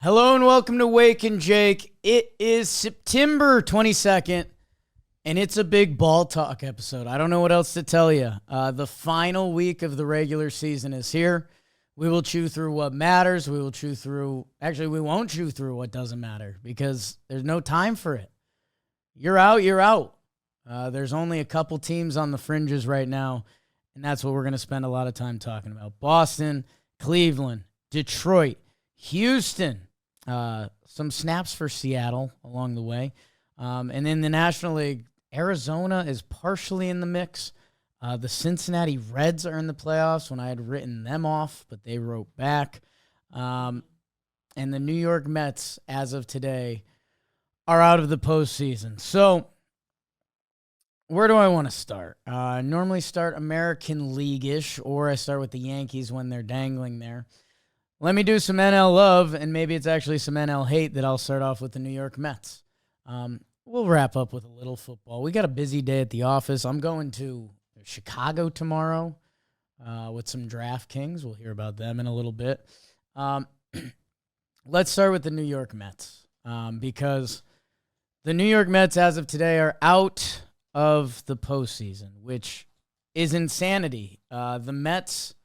Hello and welcome to Wake and Jake. It is September 22nd, and it's a big ball talk episode. I don't know what else to tell you. The final week of the regular season is here. We will chew through what matters. We won't chew through what doesn't matter because there's no time for it. You're out, you're out. There's only a couple teams on the fringes right now, and that's what we're going to spend a lot of time talking about. Boston, Cleveland, Detroit, Houston. Some snaps for Seattle along the way. And in the National League, Arizona is partially in the mix. The Cincinnati Reds are in the playoffs when I had written them off, but they wrote back. And the New York Mets, as of today, are out of the postseason. So where do I want to start? I normally start American League-ish, or I start with the Yankees when they're dangling there. Let me do some NL love, and maybe it's actually some NL hate that I'll start off with the New York Mets. We'll wrap up with a little football. We got a busy day at the office. I'm going to Chicago tomorrow with some DraftKings. We'll hear about them in a little bit. Let's start with the New York Mets because the New York Mets, as of today, are out of the postseason, which is insanity. The Mets,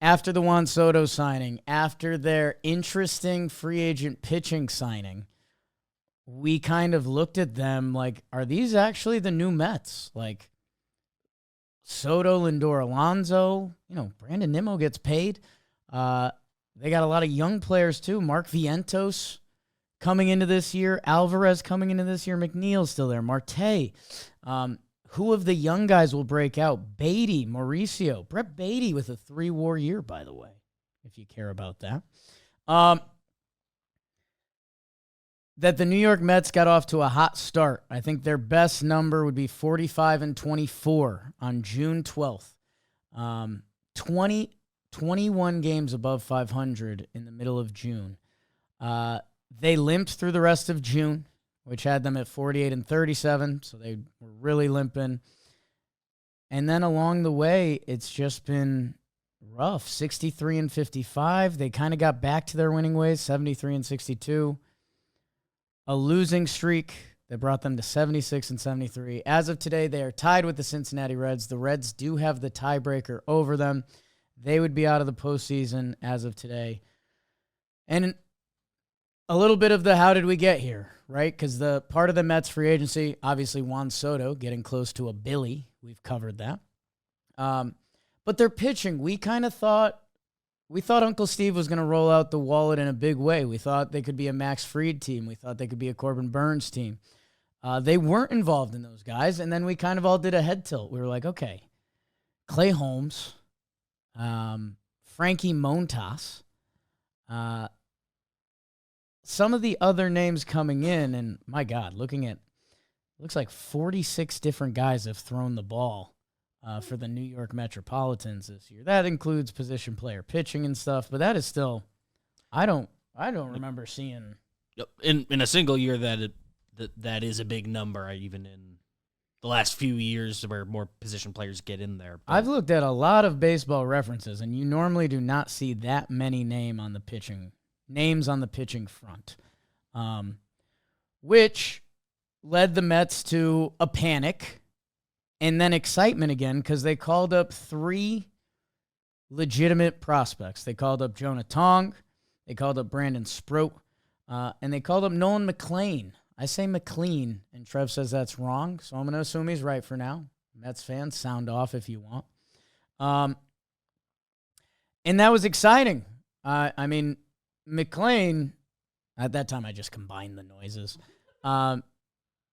after the Juan Soto signing, after their interesting free agent pitching signing, we kind of looked at them like, are these actually the new Mets? Like, Soto, Lindor, Alonso, Brandon Nimmo gets paid. They got a lot of young players, too. Mark Vientos coming into this year. Alvarez coming into this year. McNeil's still there. Marte. Who of the young guys will break out? Beatty, Mauricio. Brett Beatty with a 3-WAR year, by the way, if you care about that. That the New York Mets got off to a hot start. I think their best number would be 45-24 on June 12th. 21 games above 500 in the middle of June. They limped through the rest of June, which had them at 48-37, so they were really limping. And then along the way, it's just been rough. 63-55. They kind of got back to their winning ways, 73-62. A losing streak that brought them to 76-73. As of today, they are tied with the Cincinnati Reds. The Reds do have the tiebreaker over them. They would be out of the postseason as of today. And a little bit of the how did we get here, right? Because the part of the Mets free agency, obviously Juan Soto getting close to a Billy. We've covered that. But their pitching, we thought Uncle Steve was going to roll out the wallet in a big way. We thought they could be a Max Fried team. We thought they could be a Corbin Burns team. They weren't involved in those guys, and then we kind of all did a head tilt. We were like, okay, Clay Holmes, Frankie Montas, some of the other names coming in, and my God, looks like 46 different guys have thrown the ball for the New York Metropolitans this year. That includes position player pitching and stuff, but that is still, I don't remember seeing in a single year that is a big number. Even in the last few years, where more position players get in there. But I've looked at a lot of baseball references, and you normally do not see that many names on the pitching front, which led the Mets to a panic and then excitement again because they called up 3 legitimate prospects. They called up Jonah Tong, they called up Brandon Sproat, and they called up Nolan McLean. I say McLean, and Trev says that's wrong, so I'm going to assume he's right for now. Mets fans, sound off if you want. And that was exciting. I mean, McLean, at that time I just combined the noises.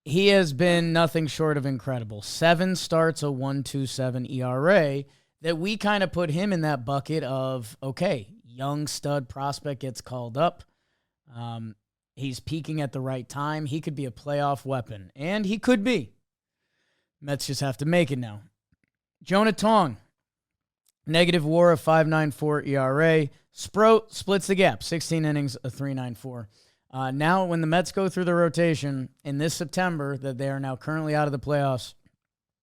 He has been nothing short of incredible. 7 starts, a 1.27 ERA, that we kind of put him in that bucket of, okay, young stud prospect gets called up. He's peaking at the right time. He could be a playoff weapon, and he could be. Mets just have to make it now. Jonah Tong, negative WAR of 5.94 ERA. Sproat splits the gap, 16 innings, a 3.94. Now, when the Mets go through the rotation in this September, that they are now currently out of the playoffs,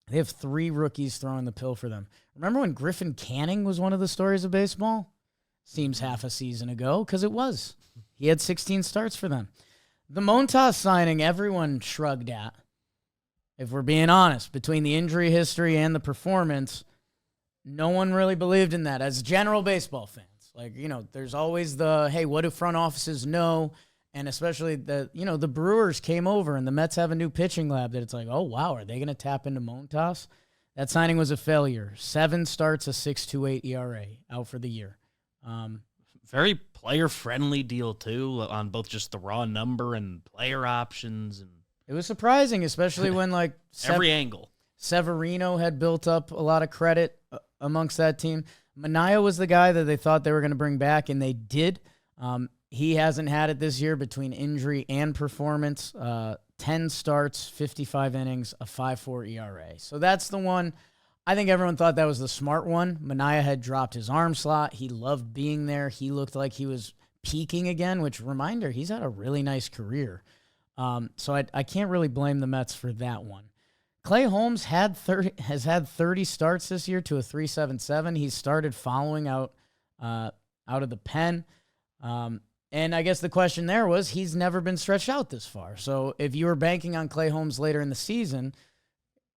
they have 3 rookies throwing the pill for them. Remember when Griffin Canning was one of the stories of baseball? Seems half a season ago, because it was. He He had 16 starts for them. The Montas signing, everyone shrugged at. If we're being honest, between the injury history and the performance, no one really believed in that as general baseball fans. Like, there's always the, hey, what do front offices know? And especially the Brewers came over and the Mets have a new pitching lab that it's like, oh, wow, are they going to tap into Montas? That signing was a failure. 7 starts, a 6.28 ERA out for the year. Very player-friendly deal, too, on both just the raw number and player options. And it was surprising, especially when, every angle. Severino had built up a lot of credit amongst that team. Manaea was the guy that they thought they were going to bring back, and they did. He hasn't had it this year between injury and performance. 10 starts, 55 innings, a 5.4 ERA. So that's the one. I think everyone thought that was the smart one. Manaea had dropped his arm slot. He loved being there. He looked like he was peaking again, which, reminder, he's had a really nice career. So I can't really blame the Mets for that one. Clay Holmes has had 30 starts this year to a 3.77. He started following out of the pen. And I guess the question there was he's never been stretched out this far. So if you were banking on Clay Holmes later in the season,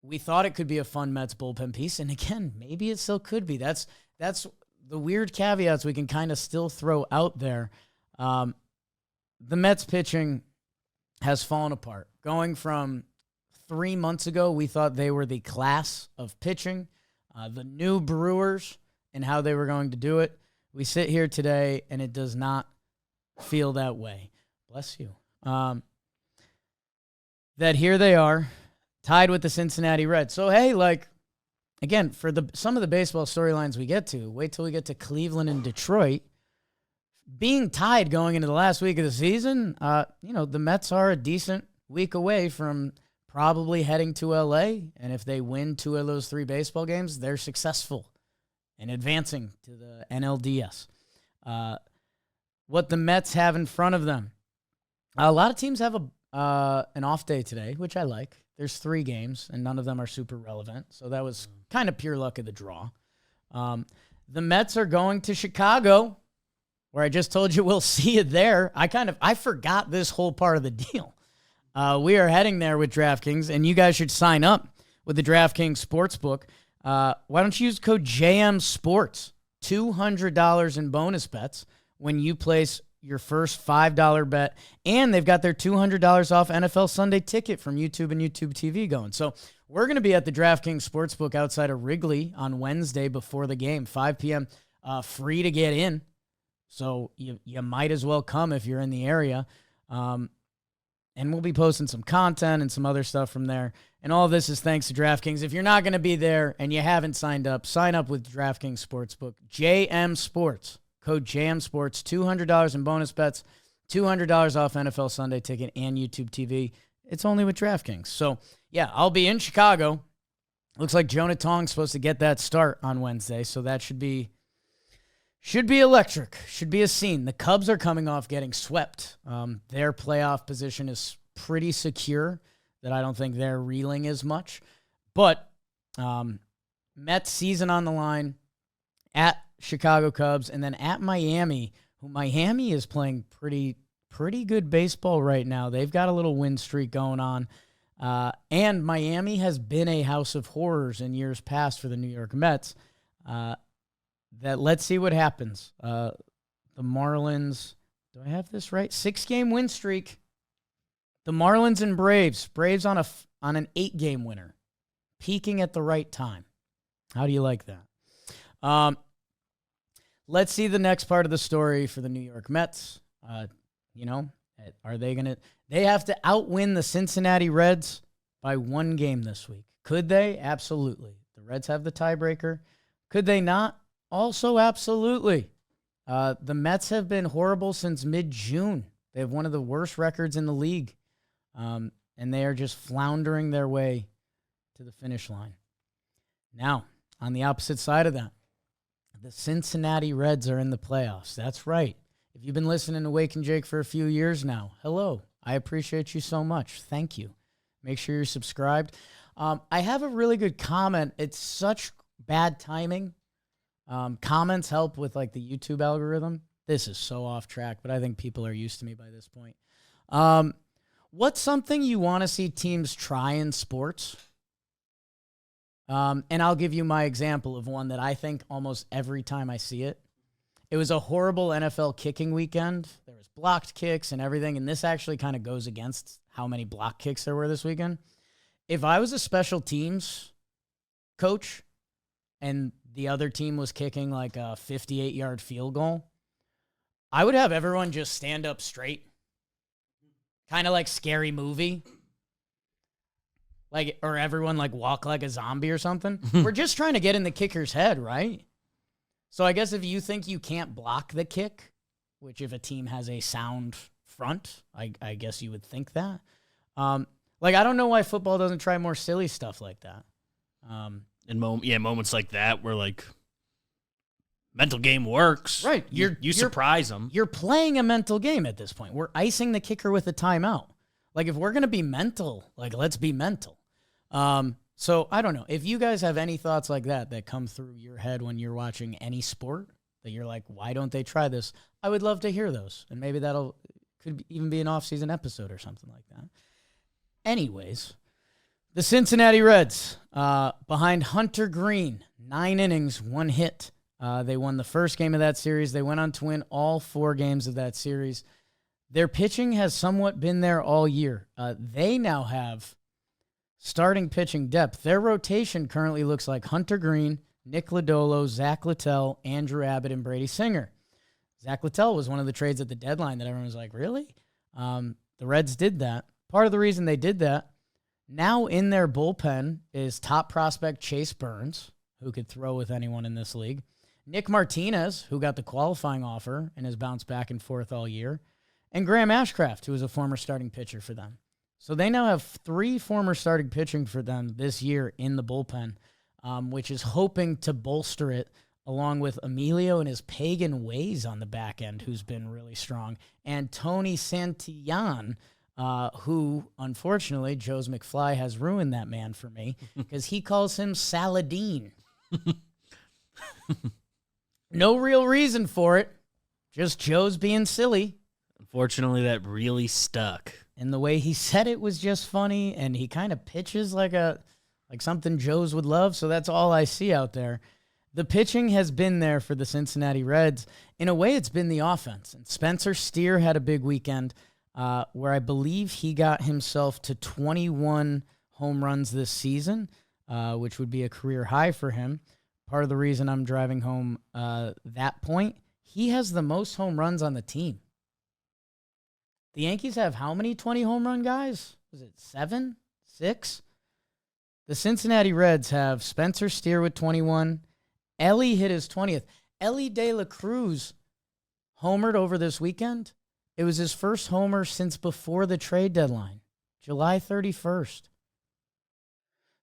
we thought it could be a fun Mets bullpen piece. And again, maybe it still could be. That's the weird caveats we can kind of still throw out there. The Mets pitching has fallen apart. Going from 3 months ago, we thought they were the class of pitching, the new Brewers, and how they were going to do it. We sit here today, and it does not feel that way. Bless you. That here they are, tied with the Cincinnati Reds. So, hey, again, for some of the baseball storylines we get to, wait till we get to Cleveland and Detroit. Being tied going into the last week of the season, the Mets are a decent week away from probably heading to L.A., and if they win 2 of those 3 baseball games, they're successful in advancing to the NLDS. What the Mets have in front of them. A lot of teams have an off day today, which I like. There's 3 games, and none of them are super relevant, so that was kind of pure luck of the draw. The Mets are going to Chicago, where I just told you we'll see you there. I forgot this whole part of the deal. We are heading there with DraftKings, and you guys should sign up with the DraftKings Sportsbook. Why don't you use code JMSports? $200 in bonus bets when you place your first $5 bet, and they've got their $200 off NFL Sunday Ticket from YouTube and YouTube TV going. So we're going to be at the DraftKings Sportsbook outside of Wrigley on Wednesday before the game, 5 p.m., free to get in. So you might as well come if you're in the area. And we'll be posting some content and some other stuff from there. And all of this is thanks to DraftKings. If you're not going to be there and you haven't signed up, sign up with DraftKings Sportsbook. JM Sports. Code JM Sports. $200 in bonus bets. $200 off NFL Sunday Ticket and YouTube TV. It's only with DraftKings. So, yeah, I'll be in Chicago. Looks like Jonah Tong's supposed to get that start on Wednesday, so that should be electric. Should be a scene. The Cubs are coming off getting swept. Their playoff position is pretty secure that I don't think they're reeling as much. But Mets season on the line at Chicago Cubs and then at Miami, who Miami is playing pretty good baseball right now. They've got a little win streak going on. And Miami has been a house of horrors in years past for the New York Mets. That let's see what happens. The Marlins, do I have this right? 6-game win streak. The Marlins and Braves. Braves on an 8-game winner. Peaking at the right time. How do you like that? Let's see the next part of the story for the New York Mets. Are they going to... They have to outwin the Cincinnati Reds by 1 game this week. Could they? Absolutely. The Reds have the tiebreaker. Could they not? Also, absolutely. The Mets have been horrible since mid-June. They have one of the worst records in the league, and they are just floundering their way to the finish line. Now, on the opposite side of that, the Cincinnati Reds are in the playoffs. That's right. If you've been listening to Wake and Jake for a few years now, hello. I appreciate you so much. Thank you. Make sure you're subscribed. I have a really good comment. It's such bad timing. Comments help with the YouTube algorithm. This is so off track, but I think people are used to me by this point. What's something you want to see teams try in sports? And I'll give you my example of one that I think almost every time I see it. It was a horrible NFL kicking weekend. There was blocked kicks and everything, and this actually kind of goes against how many block kicks there were this weekend. If I was a special teams coach and the other team was kicking like a 58-yard field goal, I would have everyone just stand up straight. Kind of like Scary Movie. Like, or everyone like walk like a zombie or something. We're just trying to get in the kicker's head, right? So I guess if you think you can't block the kick, which if a team has a sound front, I guess you would think that. Like, I don't know why football doesn't try more silly stuff like that. And moments like that where like mental game works. Right. You surprise them. You're playing a mental game at this point. We're icing the kicker with a timeout. Like, if we're going to be mental, like, let's be mental. So I don't know. If you guys have any thoughts like that come through your head when you're watching any sport that you're like, why don't they try this? I would love to hear those. And maybe could even be an off-season episode or something like that. Anyways, the Cincinnati Reds, behind Hunter Green, 9 innings, 1 hit. They won the first game of that series. They went on to win all 4 games of that series. Their pitching has somewhat been there all year. They now have starting pitching depth. Their rotation currently looks like Hunter Green, Nick Lodolo, Zach Littell, Andrew Abbott, and Brady Singer. Zach Littell was one of the trades at the deadline that everyone was like, really? The Reds did that. Part of the reason they did that, now in their bullpen is top prospect Chase Burns, who could throw with anyone in this league, Nick Martinez, who got the qualifying offer and has bounced back and forth all year, and Graham Ashcraft, who is a former starting pitcher for them. So they now have 3 former starting pitching for them this year in the bullpen, which is hoping to bolster it along with Emilio and his pagan ways on the back end, who's been really strong, and Tony Santillan, who, unfortunately, Joe's McFly has ruined that man for me because he calls him Saladin. No real reason for it. Just Joe's being silly. Unfortunately, that really stuck. And the way he said it was just funny, and he kind of pitches like something Joe's would love, so that's all I see out there. The pitching has been there for the Cincinnati Reds. In a way, it's been the offense. And Spencer Steer had a big weekend where I believe he got himself to 21 home runs this season, which would be a career high for him. Part of the reason I'm driving home that point, he has the most home runs on the team. The Yankees have how many 20 home run guys? Was it 7? 6? The Cincinnati Reds have Spencer Steer with 21. Ellie hit his 20th. Ellie De La Cruz homered over this weekend. It was his first homer since before the trade deadline, July 31st.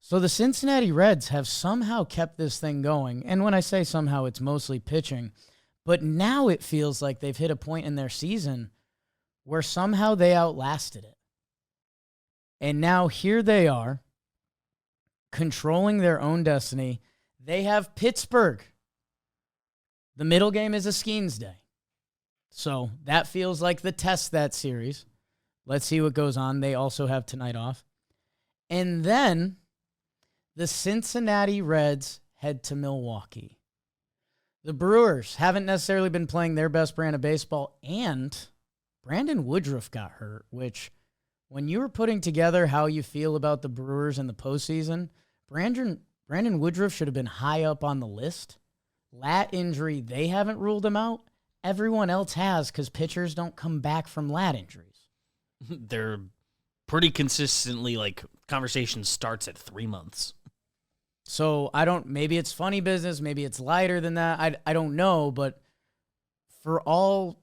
So the Cincinnati Reds have somehow kept this thing going. And when I say somehow, it's mostly pitching. But now it feels like they've hit a point in their season where somehow they outlasted it. And now here they are, controlling their own destiny. They have Pittsburgh. The middle game is a Skeens Day. So that feels like the test that series. Let's see what goes on. They also have tonight off. And then the Cincinnati Reds head to Milwaukee. The Brewers haven't necessarily been playing their best brand of baseball, and Brandon Woodruff got hurt, which when you were putting together how you feel about the Brewers in the postseason, Brandon Woodruff should have been high up on the list. Lat injury, they haven't ruled him out. Everyone else has because pitchers don't come back from lat injuries. They're pretty consistently, like, conversation starts at 3 months. So maybe it's funny business, maybe it's lighter than that. I don't know, but for all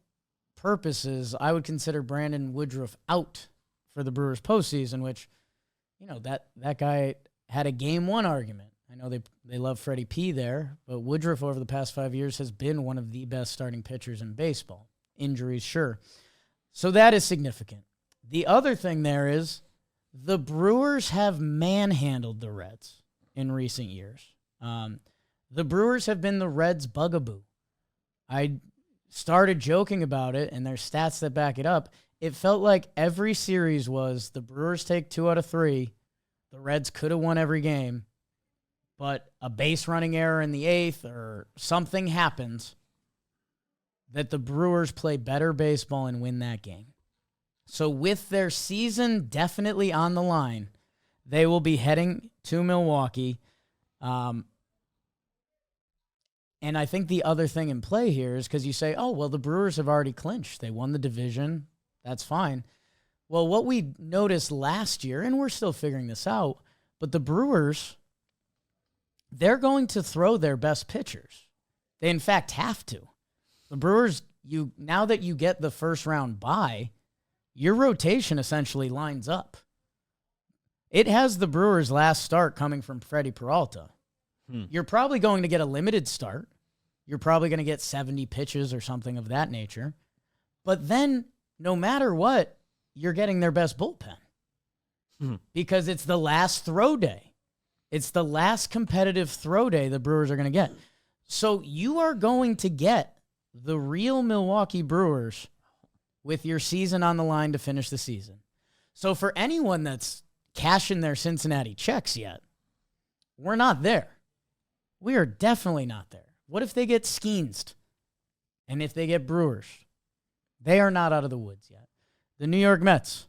purposes, I would consider Brandon Woodruff out for the Brewers postseason, which, that guy had a game 1 argument. I know they love Freddie P there, but Woodruff over the past 5 years has been one of the best starting pitchers in baseball. Injuries, sure. So that is significant. The other thing there is the Brewers have manhandled the Reds in recent years. The Brewers have been the Reds' bugaboo. started joking about it, and there's stats that back it up. It felt like every series was the Brewers take 2 out of 3. The Reds could have won every game, but a base running error in the 8th or something happens that the Brewers play better baseball and win that game. So with their season definitely on the line, they will be heading to Milwaukee. And I think the other thing in play here is because you say, oh, well, the Brewers have already clinched. They won the division. That's fine. Well, what we noticed last year, and we're still figuring this out, but the Brewers, they're going to throw their best pitchers. They, in fact, have to. The Brewers, now that you get the first round bye, your rotation essentially lines up. It has the Brewers' last start coming from Freddie Peralta. You're probably going to get a limited start. You're probably going to get 70 pitches or something of that nature. But then, no matter what, you're getting their best bullpen. Because it's the last throw day. It's the last competitive throw day the Brewers are going to get. So you are going to get the real Milwaukee Brewers with your season on the line to finish the season. So for anyone that's cashing their Cincinnati checks yet, we're not there. We are definitely not there. What if they get Skeensed? And if they get Brewers? They are not out of the woods yet. The New York Mets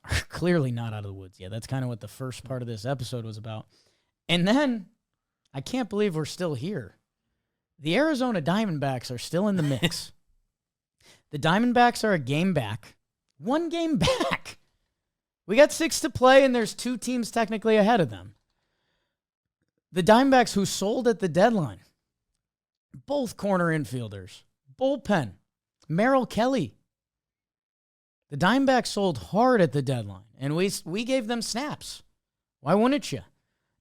are clearly not out of the woods yet. That's kind of what the first part of this episode was about. And then, I can't believe we're still here. The Arizona Diamondbacks are still in the mix. The Diamondbacks are a game back. 1 game back. We got 6 to play, and there's 2 teams technically ahead of them. The Diamondbacks, who sold at the deadline, both corner infielders, bullpen, Merrill Kelly. The Diamondbacks sold hard at the deadline, and we gave them snaps. Why wouldn't you?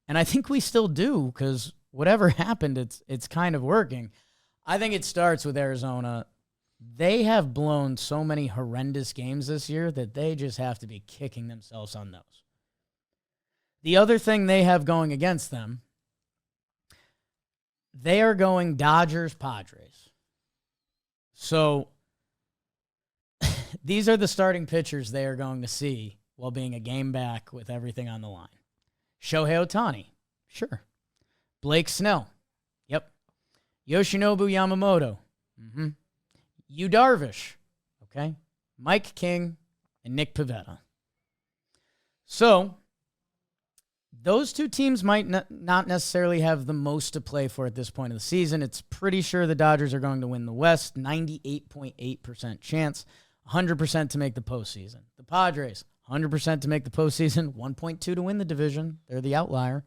And I think we still do, because whatever happened, it's kind of working. I think it starts with Arizona. They have blown so many horrendous games this year that they just have to be kicking themselves on those. The other thing they have going against them, they are going Dodgers-Padres. So these are the starting pitchers they are going to see while being a game back with everything on the line. Shohei Ohtani, sure. Blake Snell, yep. Yoshinobu Yamamoto, Yu Darvish, okay. Mike King, and Nick Pivetta. So those 2 teams might not necessarily have the most to play for at this point of the season. It's pretty sure the Dodgers are going to win the West, 98.8% chance, 100% to make the postseason. The Padres, 100% to make the postseason, 1.2 to win the division. They're the outlier.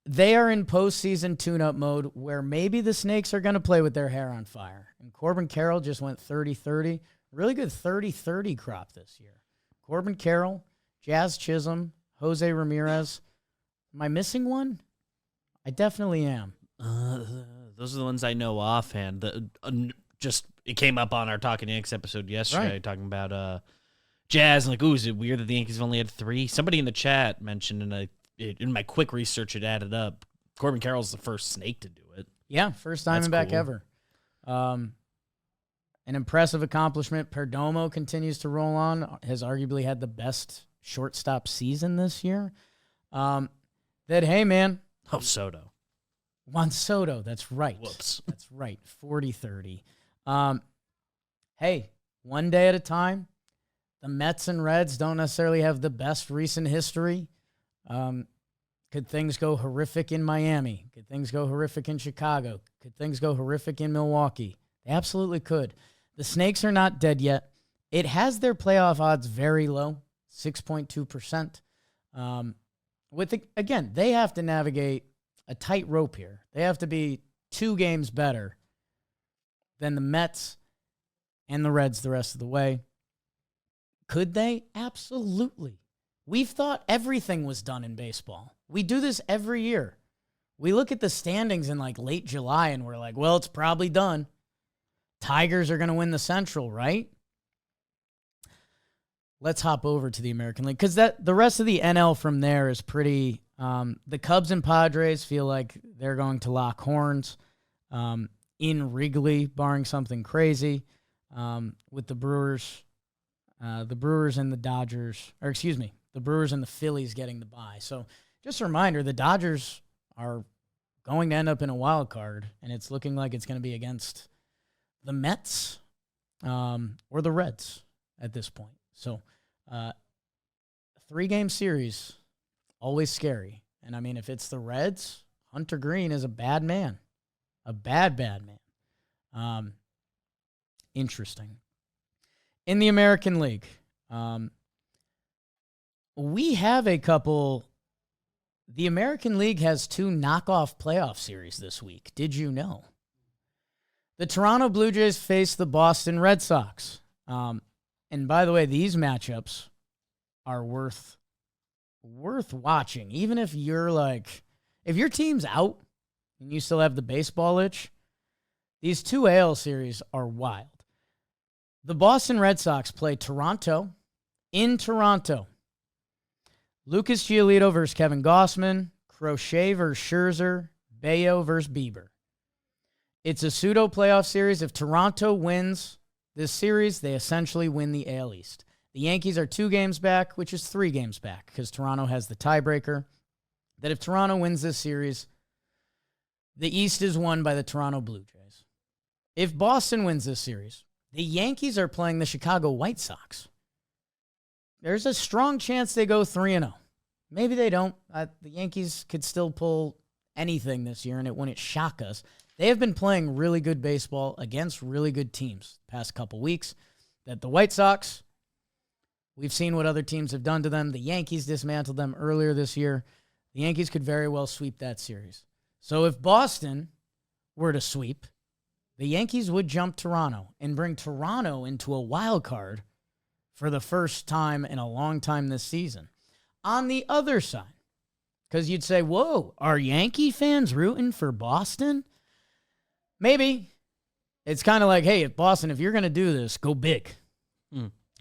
They are in postseason tune-up mode where maybe the Snakes are going to play with their hair on fire. And Corbin Carroll just went 30-30. Really good 30-30 crop this year. Corbin Carroll, Jazz Chisholm, Jose Ramirez. Am I missing one? I definitely am. Those are the ones I know offhand. It came up on our Talking Yanks episode yesterday, Right. talking about Jazz. Like, ooh, is it weird that the Yankees have only had 3? Somebody in the chat mentioned, and in my quick research, it added up. Corbin Carroll's the first Snake to do it. Yeah, first Diamondback cool. ever. An impressive accomplishment. Perdomo continues to roll on. Has arguably had the best shortstop season this year. Hey, man. Oh, Soto. Juan Soto, that's right. Whoops. That's right, 40-30. Hey, one day at a time. The Mets and Reds don't necessarily have the best recent history. Could things go horrific in Miami? Could things go horrific in Chicago? Could things go horrific in Milwaukee? They absolutely could. The Snakes are not dead yet. It has their playoff odds very low, 6.2%. Again, they have to navigate a tight rope here. They have to be 2 games better than the Mets and the Reds the rest of the way. Could they? Absolutely. We've thought everything was done in baseball. We do this every year. We look at the standings in like late July and we're like, well, it's probably done. Tigers are going to win the Central, right? Let's hop over to the American League because the rest of the NL from there is pretty. The Cubs and Padres feel like they're going to lock horns. in Wrigley, barring something crazy, with the Brewers and the Dodgers, the Brewers and the Phillies getting the bye. So just a reminder, the Dodgers are going to end up in a wild card, and it's looking like it's going to be against the Mets or the Reds at this point. So a 3-game series, always scary. And, I mean, if it's the Reds, Hunter Green is a bad man. A bad man. Interesting. In the American League, we have a couple. The American League has 2 knockoff playoff series this week. Did you know? The Toronto Blue Jays face the Boston Red Sox. And by the way, these matchups are worth watching. Even if you're if your team's out and you still have the baseball itch, these 2 AL series are wild. The Boston Red Sox play Toronto in Toronto. Lucas Giolito versus Kevin Gausman, Crochet versus Scherzer, Bayo versus Bieber. It's a pseudo playoff series. If Toronto wins this series, they essentially win the AL East. The Yankees are 2 games back, which is 3 games back, because Toronto has the tiebreaker. That if Toronto wins this series, the East is won by the Toronto Blue Jays. If Boston wins this series, the Yankees are playing the Chicago White Sox. There's a strong chance they go 3-0. Maybe they don't. The Yankees could still pull anything this year, and it wouldn't shock us. They have been playing really good baseball against really good teams the past couple weeks. That the White Sox, we've seen what other teams have done to them. The Yankees dismantled them earlier this year. The Yankees could very well sweep that series. So if Boston were to sweep, the Yankees would jump Toronto and bring Toronto into a wild card for the first time in a long time this season. On the other side, because you'd say, whoa, are Yankee fans rooting for Boston? Maybe. It's kind of like, hey, Boston, if you're going to do this, go big.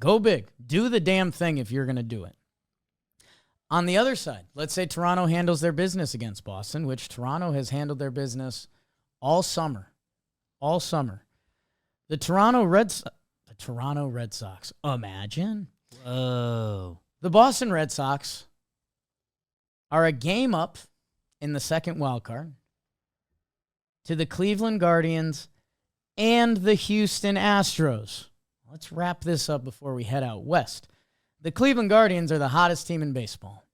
Go big. Do the damn thing if you're going to do it. On the other side, let's say Toronto handles their business against Boston, which Toronto has handled their business all summer. All summer. The Toronto Red Sox. Imagine. Whoa. The Boston Red Sox are a game up in the second wild card to the Cleveland Guardians and the Houston Astros. Let's wrap this up before we head out west. The Cleveland Guardians are the hottest team in baseball.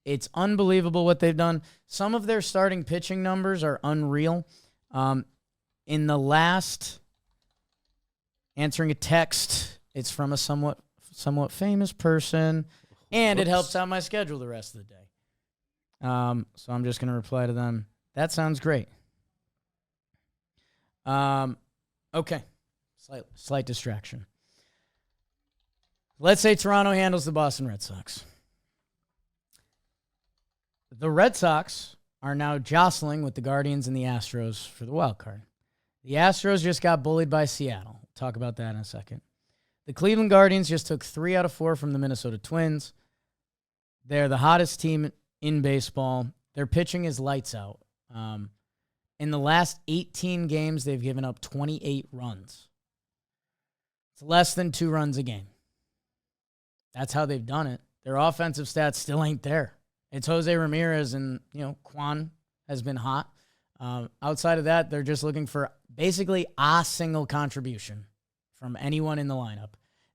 It's unbelievable what they've done. Some of their starting pitching numbers are unreal. In the last, answering a text, it's from a somewhat famous person, and it helps out my schedule the rest of the day. So I'm just going to reply to them. That sounds great. Okay. Slight distraction. Let's say Toronto handles the Boston Red Sox. The Red Sox are now jostling with the Guardians and the Astros for the wild card. The Astros just got bullied by Seattle. We'll talk about that in a second. The Cleveland Guardians just took 3 out of 4 from the Minnesota Twins. They're the hottest team in baseball. Their pitching is lights out. In the last 18 games, they've given up 28 runs. It's less than 2 runs a game. That's how they've done it. Their offensive stats still ain't there. It's Jose Ramirez and, Kwan has been hot. Outside of that, they're just looking for basically a single contribution from anyone in the lineup.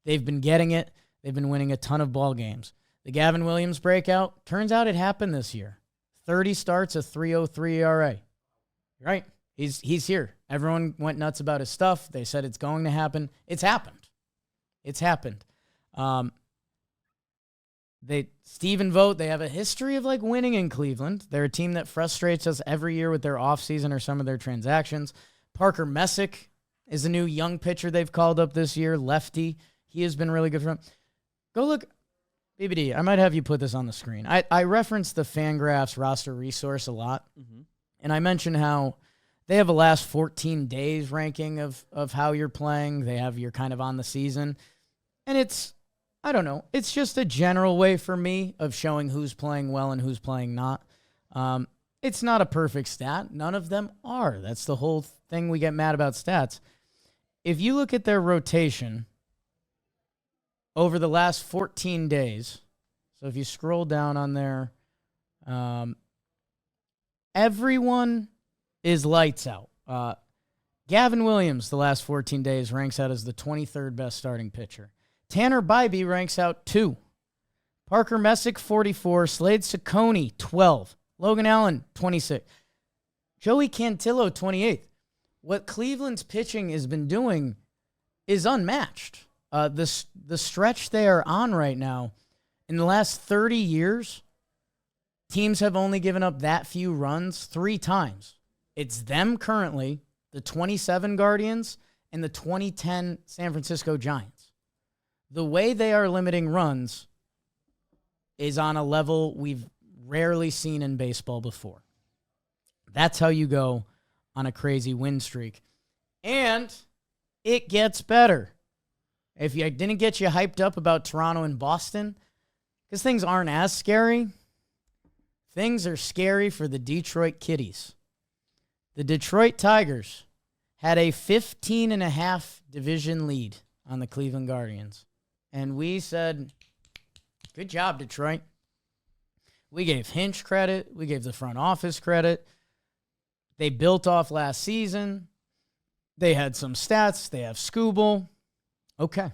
They've been getting it. They've been winning a ton of ball games. The Gavin Williams breakout, turns out it happened this year. 30 starts, a 3.03 ERA. Right? He's here. Everyone went nuts about his stuff. They said it's going to happen. It's happened. It's happened. Steven Vogt, they have a history of winning in Cleveland. They're a team that frustrates us every year with their offseason or some of their transactions. Parker Messick is a new young pitcher they've called up this year, lefty. He has been really good for them. Go look. BBD, I might have you put this on the screen. I reference the Fangraphs roster resource a lot, and I mentioned how they have a last 14 days ranking of how you're playing. They have your kind of on the season, and it's just a general way for me of showing who's playing well and who's playing not. It's not a perfect stat. None of them are. That's the whole thing we get mad about stats. If you look at their rotation over the last 14 days, so if you scroll down on there, everyone is lights out. Gavin Williams, the last 14 days, ranks out as the 23rd best starting pitcher. Tanner Bybee ranks out 2. Parker Messick, 44. Slade Ciccone, 12. Logan Allen, 26. Joey Cantillo, 28th. What Cleveland's pitching has been doing is unmatched. The stretch they are on right now, in the last 30 years, teams have only given up that few runs 3 times. It's them currently, the 27 Guardians, and the 2010 San Francisco Giants. The way they are limiting runs is on a level we've rarely seen in baseball before. That's how you go on a crazy win streak. And it gets better. If I didn't get you hyped up about Toronto and Boston, because things aren't as scary, things are scary for the Detroit Kitties. The Detroit Tigers had a 15.5 division lead on the Cleveland Guardians. And we said, good job, Detroit. We gave Hinch credit. We gave the front office credit. They built off last season. They had some stats. They have Scooble. Okay.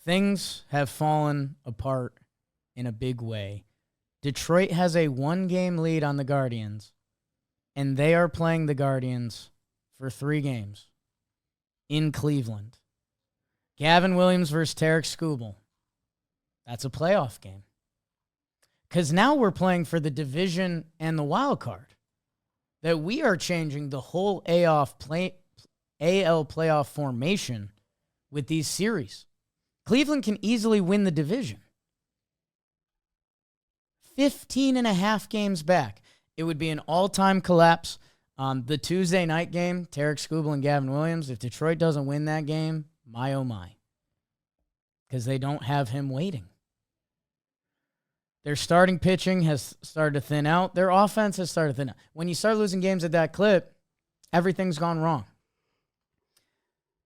Things have fallen apart in a big way. Detroit has a 1-game lead on the Guardians, and they are playing the Guardians for 3 games in Cleveland. Gavin Williams versus Tarek Skubal. That's a playoff game. Because now we're playing for the division and the wild card. That we are changing the whole AL playoff formation with these series. Cleveland can easily win the division. 15.5 games back. It would be an all-time collapse. The Tuesday night game, Tarek Skubal and Gavin Williams, if Detroit doesn't win that game, my oh my. Because they don't have him waiting. Their starting pitching has started to thin out. Their offense has started to thin out. When you start losing games at that clip, everything's gone wrong.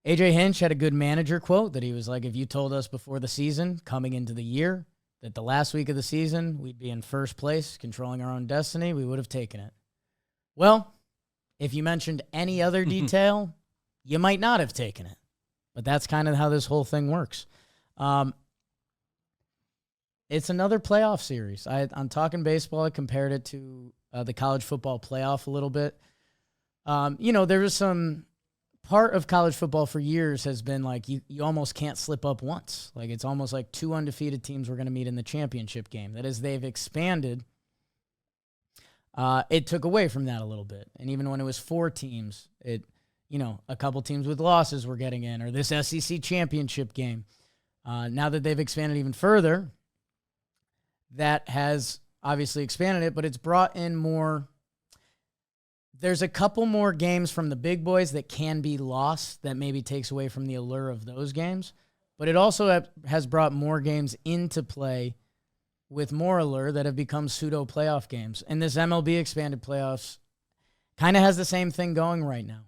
AJ Hinch had a good manager quote that he was like, if you told us before the season, coming into the year, that the last week of the season we'd be in first place, controlling our own destiny, we would have taken it. Well, if you mentioned any other detail, you might not have taken it. But that's kind of how this whole thing works. It's another playoff series. On Talking Baseball, I compared it to the college football playoff a little bit. There was some part of college football for years has been like you almost can't slip up once. Like it's almost like 2 undefeated teams were going to meet in the championship game. That is, they've expanded. It took away from that a little bit. And even when it was 4 teams, a couple teams with losses were getting in, or this SEC championship game. Now that they've expanded even further, that has obviously expanded it, but it's brought in more. There's a couple more games from the big boys that can be lost that maybe takes away from the allure of those games. But it also has brought more games into play with more allure that have become pseudo playoff games. And this MLB expanded playoffs kind of has the same thing going right now.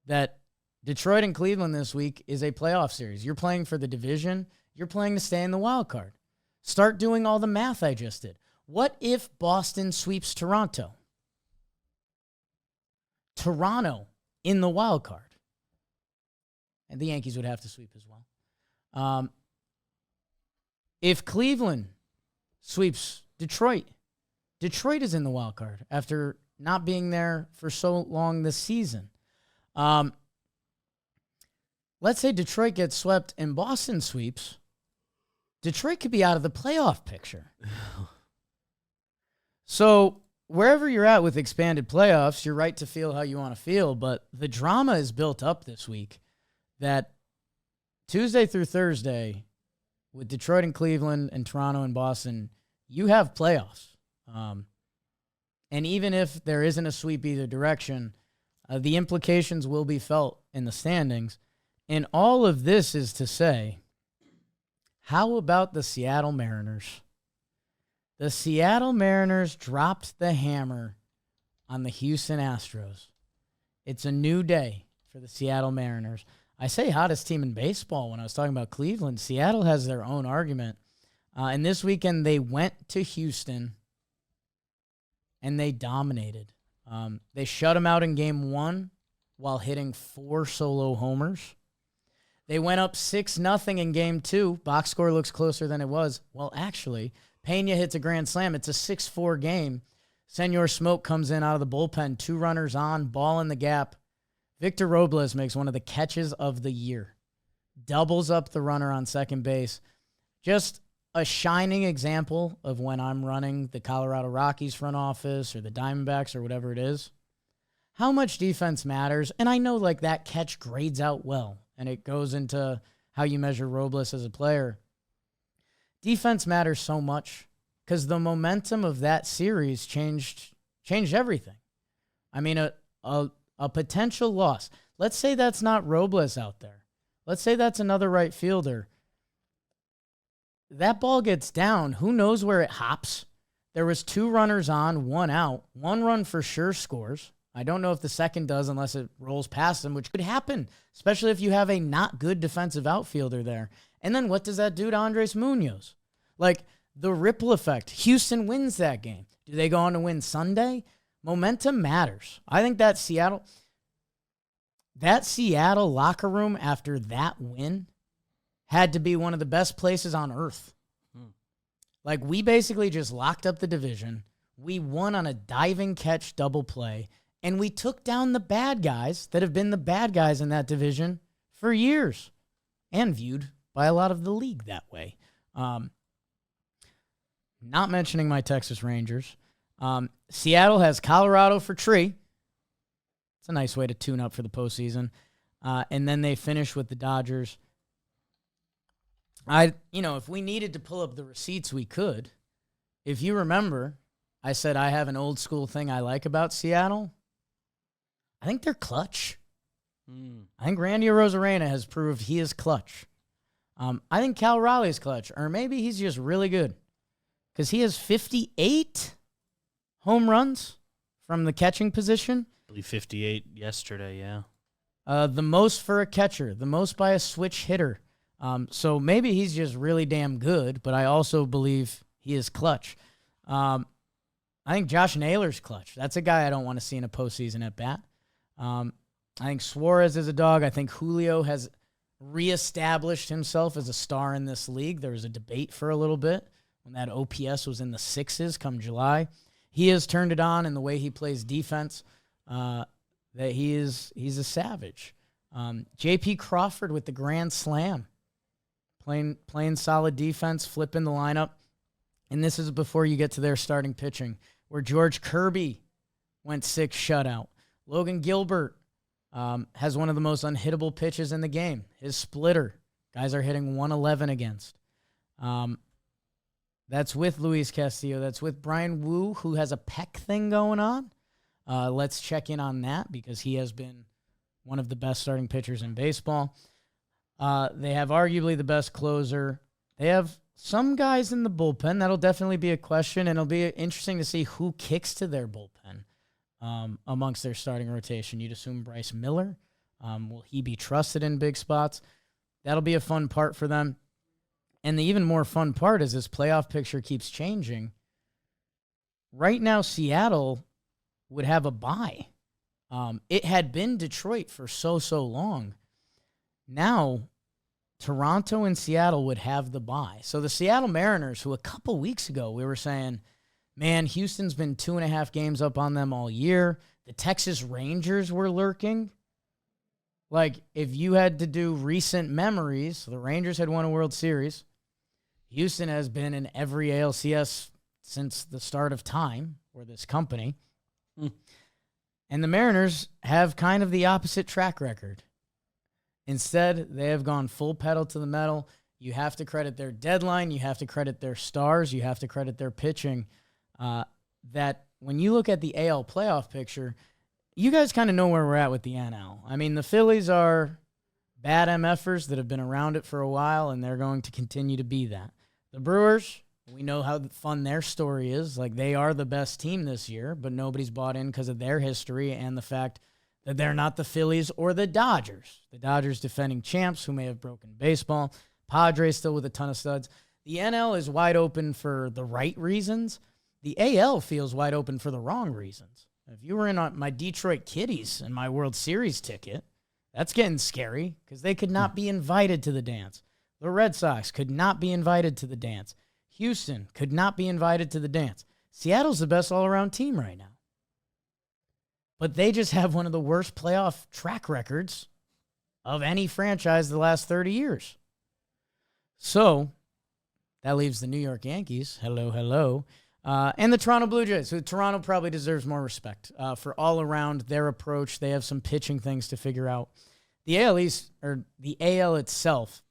That Detroit and Cleveland this week is a playoff series. You're playing for the division. You're playing to stay in the wild card. Start doing all the math I just did. What if Boston sweeps Toronto? Toronto in the wild card. And the Yankees would have to sweep as well. If Cleveland sweeps Detroit, Detroit is in the wild card after not being there for so long this season. Let's say Detroit gets swept and Boston sweeps. Detroit could be out of the playoff picture. So wherever you're at with expanded playoffs, you're right to feel how you want to feel, but the drama is built up this week that Tuesday through Thursday with Detroit and Cleveland and Toronto and Boston, you have playoffs. And even if there isn't a sweep either direction, the implications will be felt in the standings. And all of this is to say, how about the Seattle Mariners? The Seattle Mariners dropped the hammer on the Houston Astros. It's a new day for the Seattle Mariners. I say hottest team in baseball when I was talking about Cleveland. Seattle has their own argument. And this weekend they went to Houston and they dominated. They shut them out in game 1 while hitting 4 solo homers. They went up 6-0 in game 2. Box score looks closer than it was. Well, actually, Pena hits a grand slam. It's a 6-4 game. Senor Smoke comes in out of the bullpen. 2 runners on, ball in the gap. Victor Robles makes one of the catches of the year. Doubles up the runner on second base. Just a shining example of when I'm running the Colorado Rockies front office or the Diamondbacks or whatever it is, how much defense matters. And I know like that catch grades out well, and it goes into how you measure Robles as a player. Defense matters so much because the momentum of that series changed everything. I mean, a potential loss. Let's say that's not Robles out there. Let's say that's another right fielder. That ball gets down. Who knows where it hops? There was 2 runners on, 1 out. 1 run for sure scores. I don't know if the second does unless it rolls past him, which could happen, especially if you have a not good defensive outfielder there. And then what does that do to Andres Munoz? Like, the ripple effect. Houston wins that game. Do they go on to win Sunday? Momentum matters. I think that Seattle locker room after that win had to be one of the best places on earth. Like, we basically just locked up the division. We won on a diving catch double play, and we took down the bad guys that have been the bad guys in that division for years and viewed by a lot of the league that way. Not mentioning my Texas Rangers. Seattle has Colorado for Tree. It's a nice way to tune up for the postseason. And then they finish with the Dodgers. If we needed to pull up the receipts, we could. If you remember, I said I have an old school thing I like about Seattle. I think they're clutch. I think Randy Arozarena has proved he is clutch. I think Cal Raleigh's clutch, or maybe he's just really good because he has 58 home runs from the catching position. I believe 58 yesterday, yeah. The most for a catcher, the most by a switch hitter. So maybe he's just really damn good, but I also believe he is clutch. I think Josh Naylor's clutch. That's a guy I don't want to see in a postseason at bat. I think Suarez is a dog. I think Julio has reestablished himself as a star in this league. There was a debate for a little bit when that OPS was in the 6s come July. He has turned it on in the way he plays defense. That he's a savage. J.P. Crawford with the grand slam. Playing solid defense, flipping the lineup. And this is before you get to their starting pitching, where George Kirby went 6 shutout. Logan Gilbert has one of the most unhittable pitches in the game. His splitter. Guys are hitting 111 against. That's with Luis Castillo. That's with Brian Wu, who has a pec thing going on. Let's check in on that because he has been one of the best starting pitchers in baseball. They have arguably the best closer. They have some guys in the bullpen. That'll definitely be a question, and it'll be interesting to see who kicks to their bullpen amongst their starting rotation. You'd assume Bryce Miller. Will he be trusted in big spots? That'll be a fun part for them. And the even more fun part is this playoff picture keeps changing. Right now, Seattle would have a bye. It had been Detroit for so long. Now, Toronto and Seattle would have the bye. So the Seattle Mariners, who a couple weeks ago we were saying, man, Houston's been 2.5 games up on them all year. The Texas Rangers were lurking. Like, if you had to do recent memories, the Rangers had won a World Series. Houston has been in every ALCS since the start of time, or this company. And the Mariners have kind of the opposite track record. Instead, they have gone full pedal to the metal. You have to credit their deadline. You have to credit their stars. You have to credit their pitching. That when you look at the AL playoff picture, you guys kind of know where we're at with the NL. I mean, the Phillies are bad MFers that have been around it for a while, and they're going to continue to be that. The Brewers, We know how fun their story is. Like, they are the best team this year, but nobody's bought in because of their history and the fact that they're not the Phillies or the Dodgers. The Dodgers defending champs who may have broken baseball. Padres still with a ton of studs. The NL is wide open for the right reasons. The AL feels wide open for the wrong reasons. If you were in on my Detroit Kitties and my World Series ticket, that's getting scary because they could not be invited to the dance. The Red Sox could not be invited to the dance. Houston could not be invited to the dance. Seattle's the best all-around team right now. But they just have one of the worst playoff track records of any franchise the last 30 years. So that leaves the New York Yankees. Hello, hello. And the Toronto Blue Jays, who Toronto probably deserves more respect for all around their approach. They have some pitching things to figure out. The AL East, or the AL itself,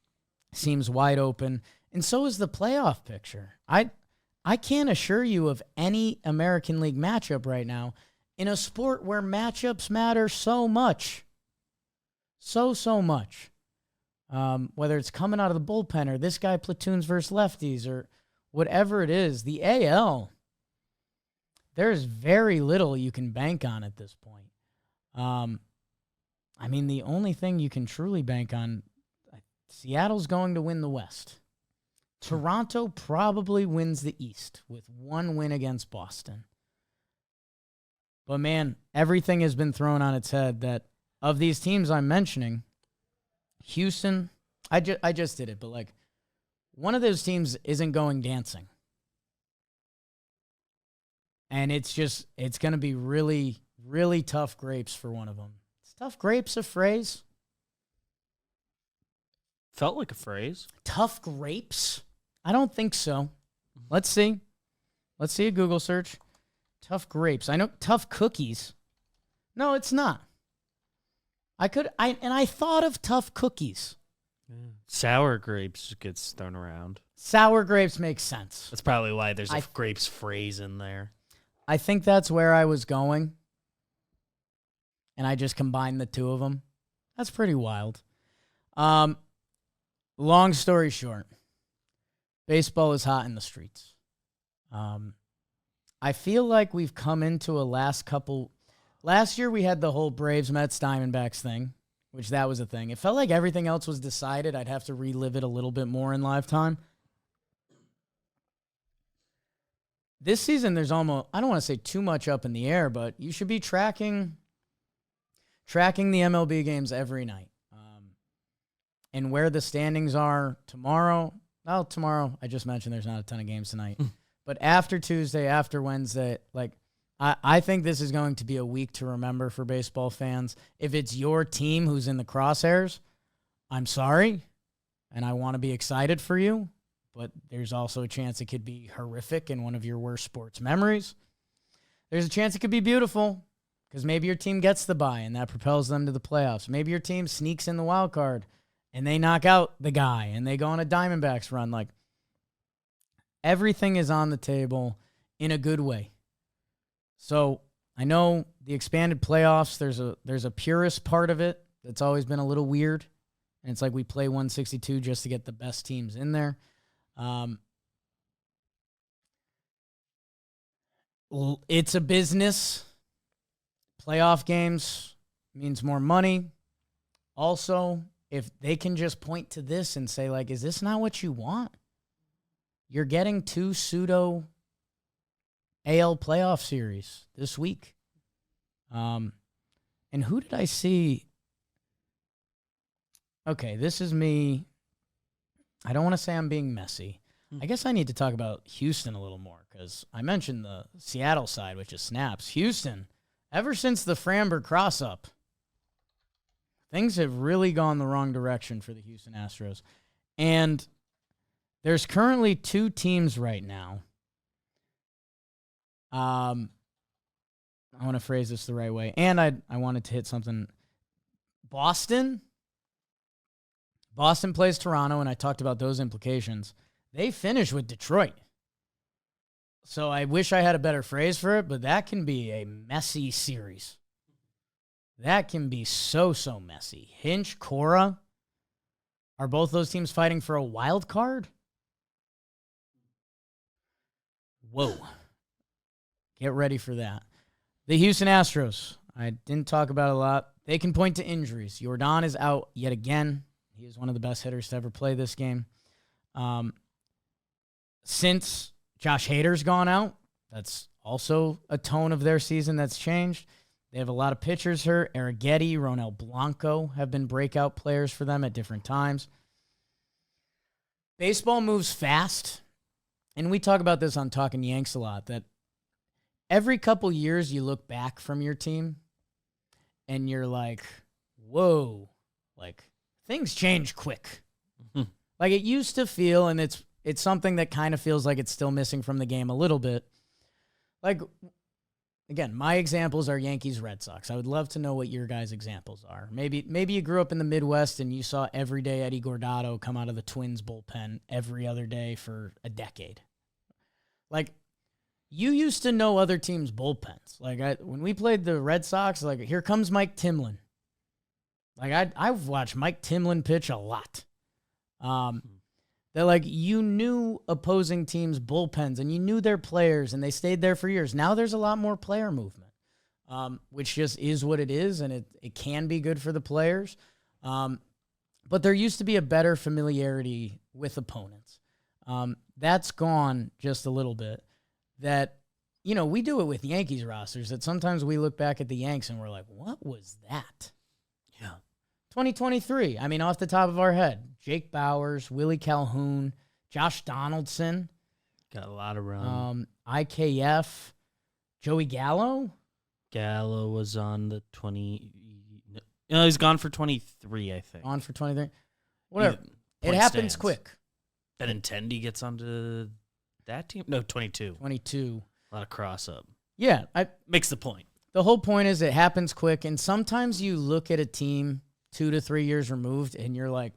seems wide open, and so is the playoff picture. I can't assure you of any American League matchup right now in a sport where matchups matter so much. So much. Whether it's coming out of the bullpen or this guy platoons versus lefties or whatever it is, the AL, there's very little you can bank on at this point. I mean, the only thing you can truly bank on, Seattle's going to win the West. Toronto probably wins the East with one win against Boston. But, man, everything has been thrown on its head that of these teams I'm mentioning, Houston, I just did it, but, like, one of those teams isn't going dancing. And it's going to be really, really tough grapes for one of them. Is tough grapes a phrase? Felt like a phrase. Tough grapes? I don't think so. Let's see. Let's see a Google search. Tough grapes. I know tough cookies. No, it's not. I thought of tough cookies. Yeah. Sour grapes gets thrown around. Sour grapes makes sense. That's probably why there's a grapes phrase in there. I think that's where I was going. And I just combined the two of them. That's pretty wild. Long story short, baseball is hot in the streets. I feel like we've come into a last year we had the whole Braves, Mets, Diamondbacks thing, which that was a thing. It felt like everything else was decided. I'd have to relive it a little bit more in live time. This season, there's almost, I don't want to say too much up in the air, but you should be tracking the MLB games every night. And where the standings are tomorrow. Well, tomorrow, I just mentioned there's not a ton of games tonight. But after Tuesday, after Wednesday, like, I think this is going to be a week to remember for baseball fans. If it's your team who's in the crosshairs, I'm sorry, and I want to be excited for you, but there's also a chance it could be horrific and one of your worst sports memories. There's a chance it could be beautiful because maybe your team gets the bye and that propels them to the playoffs. Maybe your team sneaks in the wild card and they knock out the guy and they go on a Diamondbacks run. Like, everything is on the table in a good way. So I know the expanded playoffs, there's a purist part of it that's always been a little weird. And it's like we play 162 just to get the best teams in there. It's a business. Playoff games means more money. Also, if they can just point to this and say, like, is this not what you want? You're getting 2 pseudo AL playoff series this week. And who did I see? Okay, this is me. I don't want to say I'm being messy. I guess I need to talk about Houston a little more because I mentioned the Seattle side, which is snaps. Houston, ever since the Framber cross-up, things have really gone the wrong direction for the Houston Astros. And there's currently 2 teams right now. I want to phrase this the right way. And I wanted to hit something. Boston plays Toronto, and I talked about those implications. They finish with Detroit. So I wish I had a better phrase for it, but that can be a messy series. That can be so messy. Hinch, Cora, are both those teams fighting for a wild card? Whoa. Get ready for that. The Houston Astros, I didn't talk about it a lot. They can point to injuries. Jordan is out yet again. He is one of the best hitters to ever play this game. Since Josh Hader's gone out, that's also a tone of their season that's changed. They have a lot of pitchers hurt. Arrighetti, Ronel Blanco have been breakout players for them at different times. Baseball moves fast, and we talk about this on Talking Yanks a lot, that every couple years you look back from your team, and you're like, whoa, like, things change quick. Mm-hmm. Like, it used to feel, and it's something that kind of feels like it's still missing from the game a little bit. Like, again, my examples are Yankees, Red Sox. I would love to know what your guys' examples are. Maybe you grew up in the Midwest and you saw everyday Eddie Guardado come out of the Twins bullpen every other day for a decade. Like, you used to know other teams' bullpens. Like, when we played the Red Sox, like, here comes Mike Timlin. Like, I've watched Mike Timlin pitch a lot. That, like, you knew opposing teams' bullpens and you knew their players and they stayed there for years. Now there's a lot more player movement, which just is what it is, and it can be good for the players. But there used to be a better familiarity with opponents. That's gone just a little bit. That, you know, we do it with Yankees rosters, that sometimes we look back at the Yanks and we're like, what was that? Yeah. 2023, I mean, off the top of our head, Jake Bowers, Willie Calhoun, Josh Donaldson. Got a lot of run. IKF, Joey Gallo. Gallo was on the 20. No, he's gone for 23, I think. On for 23. Whatever. It happens quick. Benintendi gets onto that team? No, 22. 22. A lot of cross-up. Yeah. Makes the point. The whole point is it happens quick, and sometimes you look at a team 2 to 3 years removed, and you're like,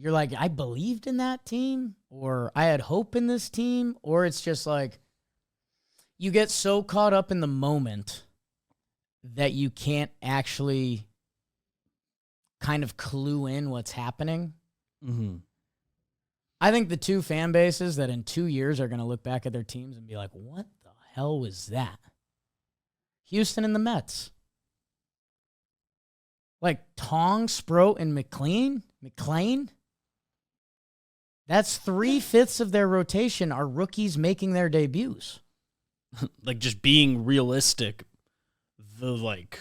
I believed in that team, or I had hope in this team, or it's just like you get so caught up in the moment that you can't actually kind of clue in what's happening. Mm-hmm. I think the two fan bases that in 2 years are going to look back at their teams and be like, what the hell was that? Houston and the Mets. Like Tong, Sproat, and McLean? That's 3/5 of their rotation are rookies making their debuts. Like, just being realistic, the, like,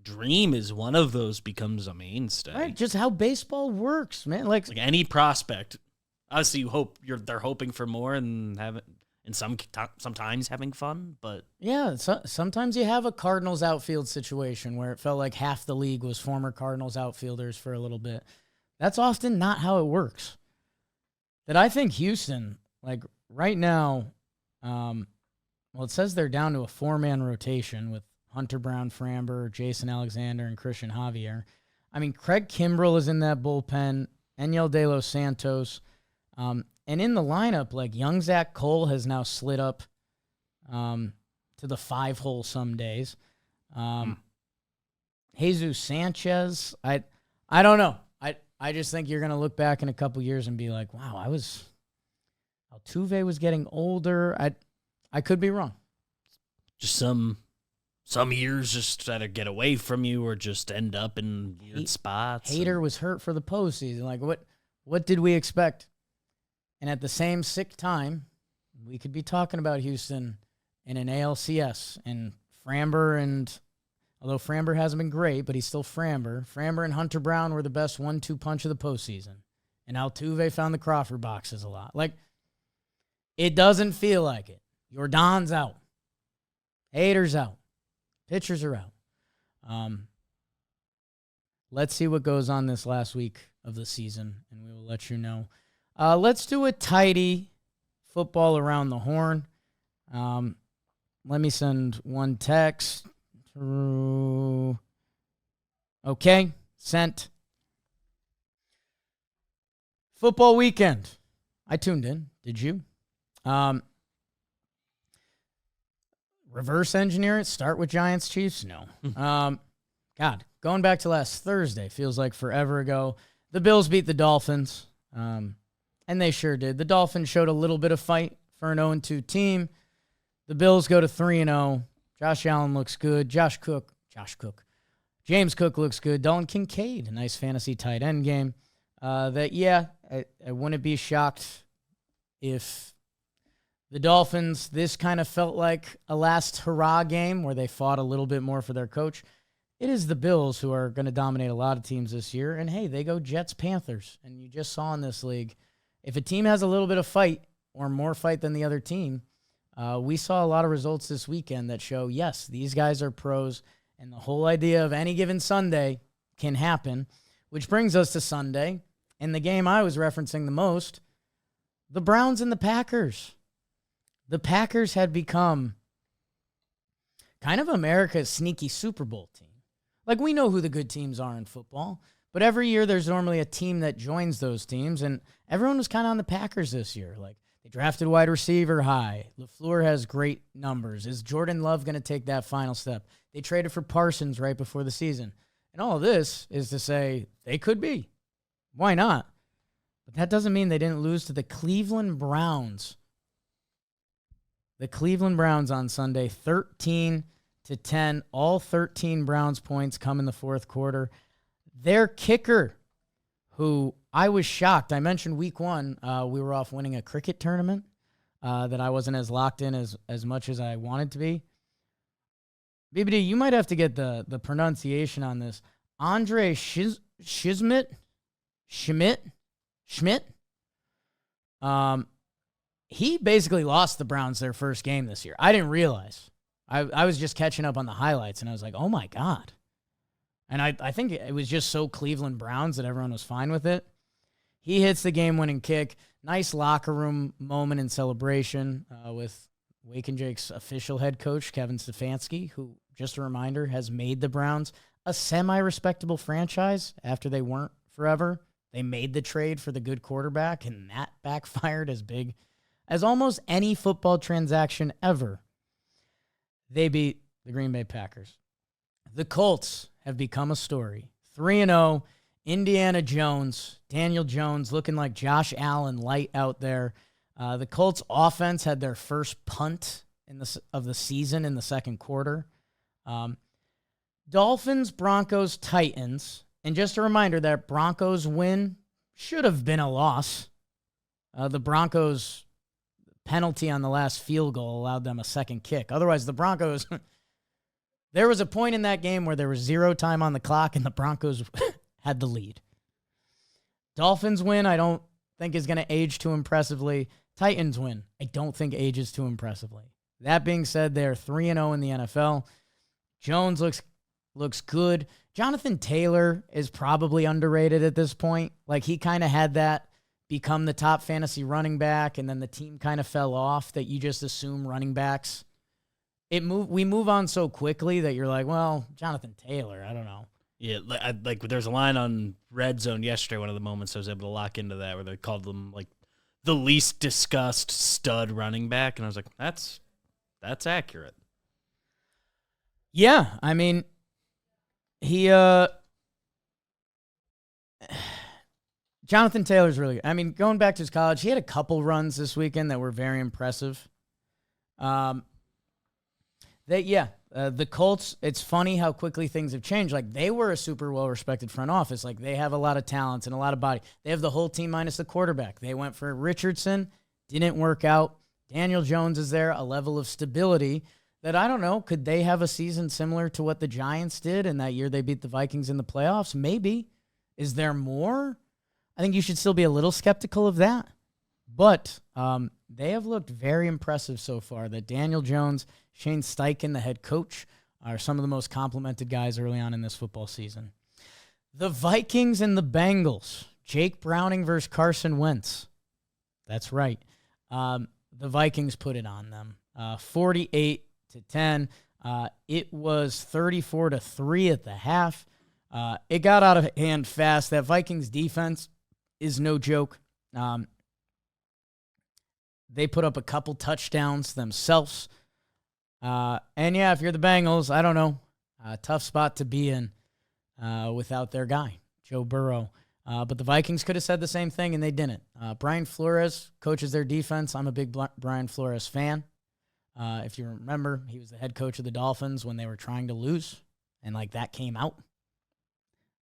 dream is one of those becomes a mainstay. Right, just how baseball works, man. Like any prospect, obviously they're hoping for more and sometimes having fun, but yeah, sometimes you have a Cardinals outfield situation where it felt like half the league was former Cardinals outfielders for a little bit. That's often not how it works. That I think Houston, like right now, it says they're down to a 4-man rotation with Hunter Brown, Framber, Jason Alexander, and Christian Javier. I mean, Craig Kimbrell is in that bullpen, Enyel De Los Santos. And in the lineup, like young Zach Cole has now slid up to the 5-hole some days. Jesus Sanchez, I don't know. I just think you're going to look back in a couple years and be like, wow, Altuve was getting older. I could be wrong. Just some years just either get away from you or just end up in weird spots. Hader was hurt for the postseason. Like, what did we expect? And at the same sick time, we could be talking about Houston in an ALCS. And Framber, although Framber hasn't been great, but he's still Framber. Framber and Hunter Brown were the best 1-2 punch of the postseason. And Altuve found the Crawford boxes a lot. Like, it doesn't feel like it. Jordan's out. Hader's out. Pitchers are out. Let's see what goes on this last week of the season, and we will let you know. Let's do a tidy football around the horn. Let me send one text through. Okay, sent. Football weekend. I tuned in. Did you? Reverse engineer it? Start with Giants Chiefs? No. God, going back to last Thursday feels like forever ago. The Bills beat the Dolphins. And and they sure did. The Dolphins showed a little bit of fight for an 0-2 team. The Bills go to 3-0. Josh Allen looks good. James Cook looks good. Dalton Kincaid, a nice fantasy tight end game. I wouldn't be shocked if the Dolphins, this kind of felt like a last hurrah game where they fought a little bit more for their coach. It is the Bills who are going to dominate a lot of teams this year. And, hey, they go Jets-Panthers. And you just saw in this league, if a team has a little bit of fight or more fight than the other team, we saw a lot of results this weekend that show, yes, these guys are pros. And the whole idea of any given Sunday can happen, which brings us to Sunday. And the game I was referencing the most, the Browns and the Packers. The Packers had become kind of America's sneaky Super Bowl team. Like, we know who the good teams are in football, but every year there's normally a team that joins those teams, and everyone was kind of on the Packers this year. Like, they drafted wide receiver high. LaFleur has great numbers. Is Jordan Love going to take that final step? They traded for Parsons right before the season. And all of this is to say they could be. Why not? But that doesn't mean they didn't lose to the Cleveland Browns. The Cleveland Browns on Sunday, 13-10. All 13 Browns points come in the fourth quarter. Their kicker, who I was shocked. I mentioned week one, we were off winning a cricket tournament that I wasn't as locked in as much as I wanted to be. BBD, you might have to get the pronunciation on this. Andre Schmidt. He basically lost the Browns their first game this year. I didn't realize. I was just catching up on the highlights, and I was like, oh, my God. And I think it was just so Cleveland Browns that everyone was fine with it. He hits the game-winning kick. Nice locker room moment in celebration with Wake and Jake's official head coach, Kevin Stefanski, who, just a reminder, has made the Browns a semi-respectable franchise after they weren't forever. They made the trade for the good quarterback, and that backfired as big as almost any football transaction ever. They beat the Green Bay Packers. The Colts have become a story. 3-0, Indiana Jones, Daniel Jones looking like Josh Allen light out there. The Colts offense had their first punt of the season in the second quarter. Dolphins, Broncos, Titans. And just a reminder, that Broncos win should have been a loss. The Broncos penalty on the last field goal allowed them a second kick. Otherwise, the Broncos, there was a point in that game where there was 0 time on the clock and the Broncos had the lead. Dolphins win, I don't think is going to age too impressively. Titans win, I don't think ages too impressively. That being said, they're 3-0 in the NFL. Jones looks good. Jonathan Taylor is probably underrated at this point. Like, he kind of had that become the top fantasy running back, and then the team kind of fell off that you just assume running backs. We move on so quickly that you're like, well, Jonathan Taylor, I don't know. Yeah, like there's a line on Red Zone yesterday, one of the moments I was able to lock into that, where they called them like the least discussed stud running back, and I was like, that's accurate. Yeah, I mean, he Jonathan Taylor's really good. I mean, going back to his college, he had a couple runs this weekend that were very impressive. The Colts, it's funny how quickly things have changed. Like, they were a super well-respected front office. Like, they have a lot of talent and a lot of body. They have the whole team minus the quarterback. They went for Richardson, didn't work out. Daniel Jones is there, a level of stability that, I don't know, could they have a season similar to what the Giants did in that year they beat the Vikings in the playoffs? Maybe. Is there more? I think you should still be a little skeptical of that. But they have looked very impressive so far. That Daniel Jones, Shane Steichen, the head coach, are some of the most complimented guys early on in this football season. The Vikings and the Bengals. Jake Browning versus Carson Wentz. That's right. The Vikings put it on them. 48-10. It was 34-3 at the half. It got out of hand fast. That Vikings defense is no joke. They put up a couple touchdowns themselves. And yeah, if you're the Bengals, I don't know. Tough spot to be in without their guy, Joe Burrow. But the Vikings could have said the same thing, and they didn't. Brian Flores coaches their defense. I'm a big Brian Flores fan. If you remember, he was the head coach of the Dolphins when they were trying to lose, and that came out,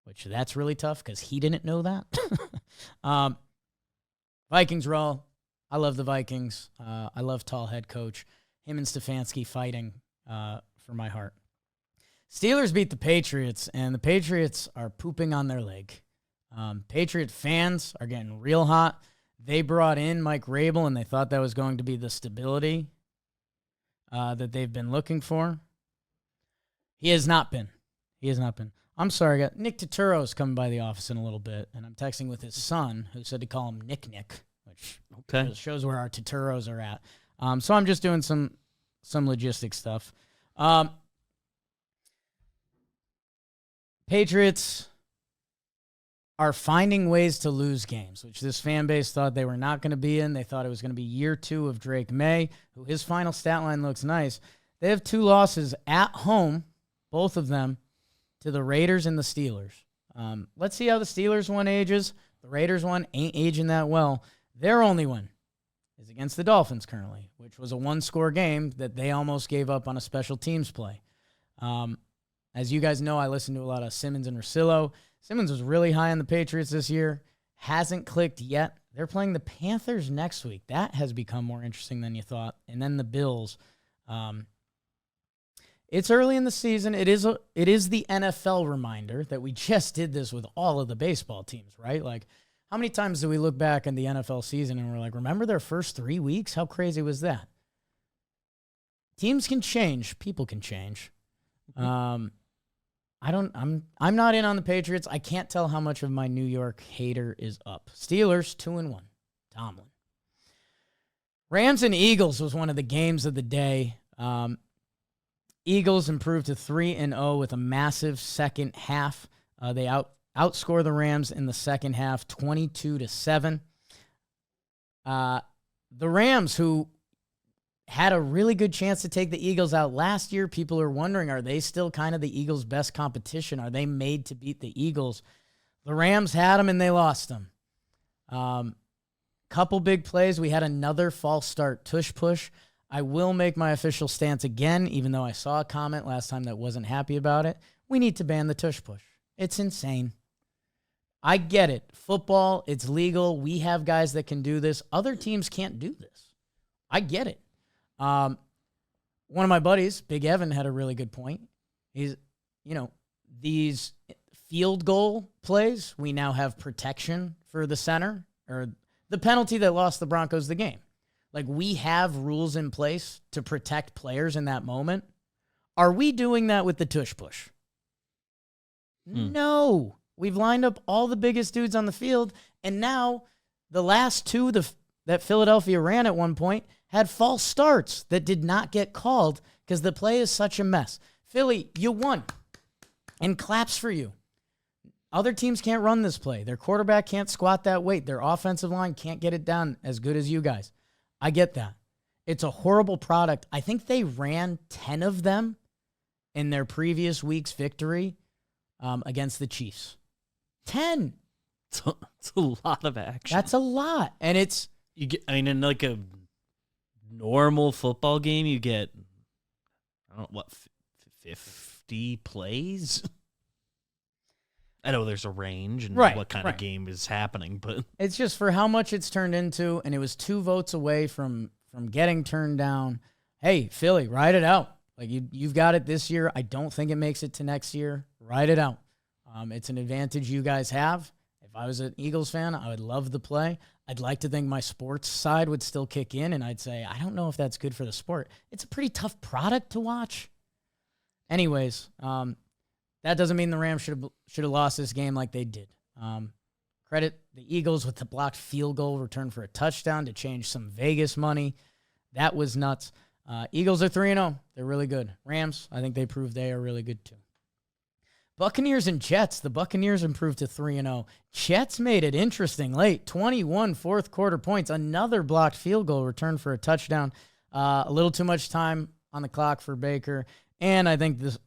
which that's really tough because he didn't know that. Vikings roll. I love the Vikings. I love tall head coach. Him and Stefanski fighting for my heart. Steelers beat the Patriots, and the Patriots are pooping on their leg. Patriot fans are getting real hot. They brought in Mike Rabel, and they thought that was going to be the stability that they've been looking for. He has not been. I'm sorry, Nick Turturro's coming by the office in a little bit, and I'm texting with his son, who said to call him Nick, which shows where our Turturros are at. So I'm just doing some logistics stuff. Patriots are finding ways to lose games, which this fan base thought they were not going to be in. They thought it was going to be year 2 of Drake May, who his final stat line looks nice. They have 2 losses at home, both of them, to the Raiders and the Steelers. Let's see how the Steelers one ages. The Raiders one ain't aging that well. Their only one is against the Dolphins currently, which was a 1-score game that they almost gave up on a special teams play. As you guys know, I listen to a lot of Simmons and Russillo. Simmons was really high on the Patriots this year. Hasn't clicked yet. They're playing the Panthers next week. That has become more interesting than you thought. And then the Bills. It's early in the season. It is the NFL reminder that we just did this with all of the baseball teams, right? How many times do we look back in the NFL season and we're like, remember their first 3 weeks? How crazy was that? Teams can change. People can change. I'm not in on the Patriots. I can't tell how much of my New York hater is up. Steelers 2-1. Tomlin. Rams and Eagles was one of the games of the day. Eagles improved to 3-0 with a massive second half. They outscore the Rams in the second half 22-7. The Rams, who had a really good chance to take the Eagles out last year. People are wondering, are they still kind of the Eagles' best competition? Are they made to beat the Eagles? The Rams had them, and they lost them. Couple big plays. We had another false start tush push. I will make my official stance again, even though I saw a comment last time that wasn't happy about it. We need to ban the tush push. It's insane. I get it. Football, it's legal. We have guys that can do this. Other teams can't do this. I get it. One of my buddies, Big Evan, had a really good point. These field goal plays, we now have protection for the center, or the penalty that lost the Broncos the game. We have rules in place to protect players in that moment. Are we doing that with the tush push? No. We've lined up all the biggest dudes on the field, and now the last 2 that Philadelphia ran at one point had false starts that did not get called because the play is such a mess. Philly, you won, and claps for you. Other teams can't run this play. Their quarterback can't squat that weight. Their offensive line can't get it down as good as you guys. I get that. It's a horrible product. I think they ran 10 of them in their previous week's victory against the Chiefs. 10. It's a lot of action. That's a lot. And it's... in a normal football game, you get, 50 plays? I know there's a range and what kind of game is happening, but it's just for how much it's turned into, and it was 2 votes away from getting turned down. Hey, Philly, ride it out. You've got it this year. I don't think it makes it to next year. Ride it out. It's an advantage you guys have. If I was an Eagles fan, I would love the play. I'd like to think my sports side would still kick in, and I'd say, I don't know if that's good for the sport. It's a pretty tough product to watch. Anyways, that doesn't mean the Rams should have lost this game like they did. Credit the Eagles with the blocked field goal return for a touchdown to change some Vegas money. That was nuts. Eagles are 3-0. They're really good. Rams, I think they proved they are really good too. Buccaneers and Jets. The Buccaneers improved to 3-0. Jets made it interesting late. 21 fourth quarter points. Another blocked field goal return for a touchdown. A little too much time on the clock for Baker. And I think this,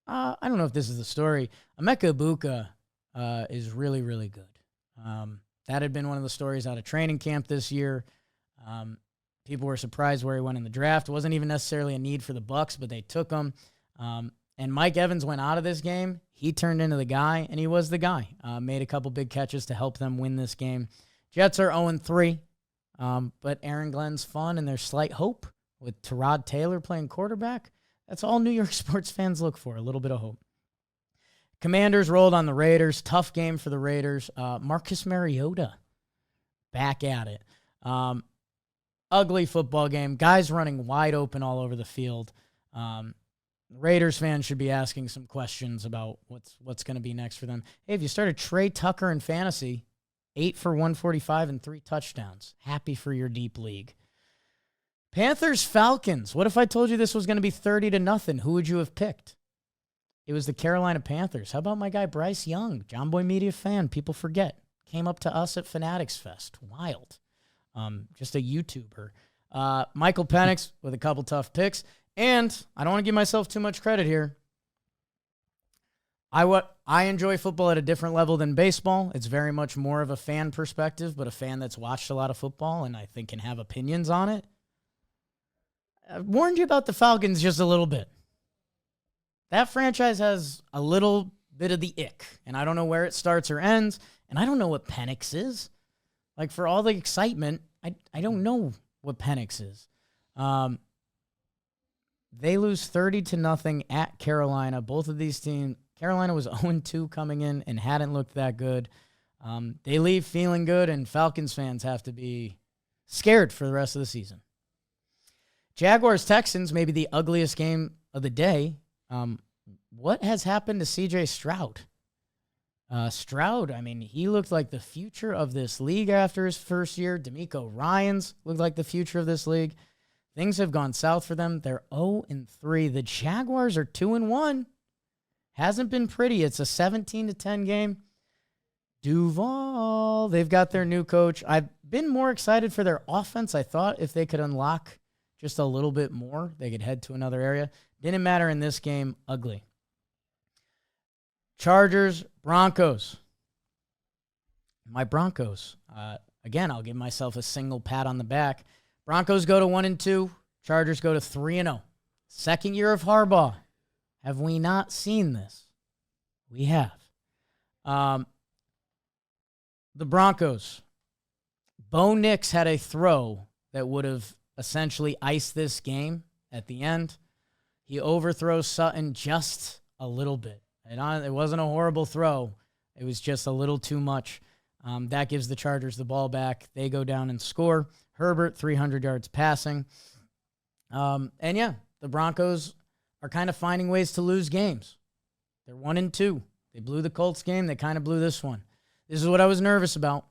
I don't know if this is the story. Emeka Ibuka is really, really good. That had been one of the stories out of training camp this year. People were surprised where he went in the draft. It wasn't even necessarily a need for the Bucks, but they took him. And Mike Evans went out of this game. He turned into the guy, and he was the guy. Made a couple big catches to help them win this game. Jets are 0-3, but Aaron Glenn's fun, and there's slight hope with Tyrod Taylor playing quarterback. That's all New York sports fans look for, a little bit of hope. Commanders rolled on the Raiders. Tough game for the Raiders. Marcus Mariota back at it. Ugly football game. Guys running wide open all over the field. Raiders fans should be asking some questions about what's going to be next for them. Hey, if you started Trey Tucker in fantasy, 8 for 145 and 3 touchdowns. Happy for your deep league. Panthers Falcons. What if I told you this was going to be 30-0? Who would you have picked? It was the Carolina Panthers. How about my guy Bryce Young, John Boy Media fan? People forget. Came up to us at Fanatics Fest. Wild. Just a YouTuber. Michael Penix with a couple tough picks. And I don't want to give myself too much credit here. I enjoy football at a different level than baseball. It's very much more of a fan perspective, but a fan that's watched a lot of football and I think can have opinions on it. I've warned you about the Falcons just a little bit. That franchise has a little bit of the ick, and I don't know where it starts or ends, and I don't know what Penix is. Like, for all the excitement, I don't know what Penix is. They lose 30-0 at Carolina. Both of these teams, Carolina was 0-2 coming in and hadn't looked that good. They leave feeling good, and Falcons fans have to be scared for the rest of the season. Jaguars-Texans, maybe the ugliest game of the day. What has happened to C.J. Stroud? Stroud, I mean, he looked like the future of this league after his first year. DeMeco Ryans looked like the future of this league. Things have gone south for them. They're 0-3. The Jaguars are 2-1. Hasn't been pretty. It's a 17-10 game. Duval, they've got their new coach. I've been more excited for their offense. I thought if they could unlock just a little bit more, they could head to another area. Didn't matter in this game. Ugly. Chargers, Broncos. My Broncos. Again, I'll give myself a single pat on the back. Broncos go to 1-2. Chargers go to 3-0. Second year of Harbaugh. Have we not seen this? We have. The Broncos. Bo Nix had a throw that would have essentially iced this game at the end. He overthrows Sutton just a little bit. It wasn't a horrible throw. It was just a little too much. That gives the Chargers the ball back. They go down and score. Herbert, 300 yards passing. And yeah, the Broncos are kind of finding ways to lose games. They're 1-2. They blew the Colts game. They kind of blew this one. This is what I was nervous about.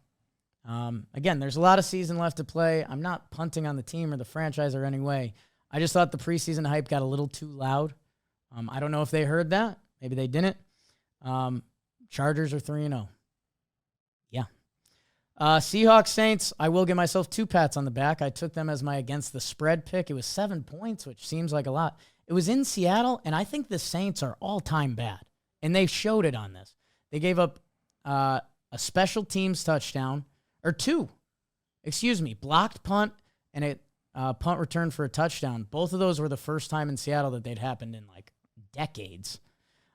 Again, there's a lot of season left to play. I'm not punting on the team or the franchise or any way. I just thought the preseason hype got a little too loud. I don't know if they heard that. Maybe they didn't. Chargers are 3-0. Yeah. Seahawks Saints, I will give myself 2 pats on the back. I took them as my against the spread pick. It was 7 points, which seems like a lot. It was in Seattle, and I think the Saints are all-time bad. And they showed it on this. They gave up a special teams touchdown, or 2. Blocked punt and a punt return for a touchdown. Both of those were the first time in Seattle that they'd happened in like decades.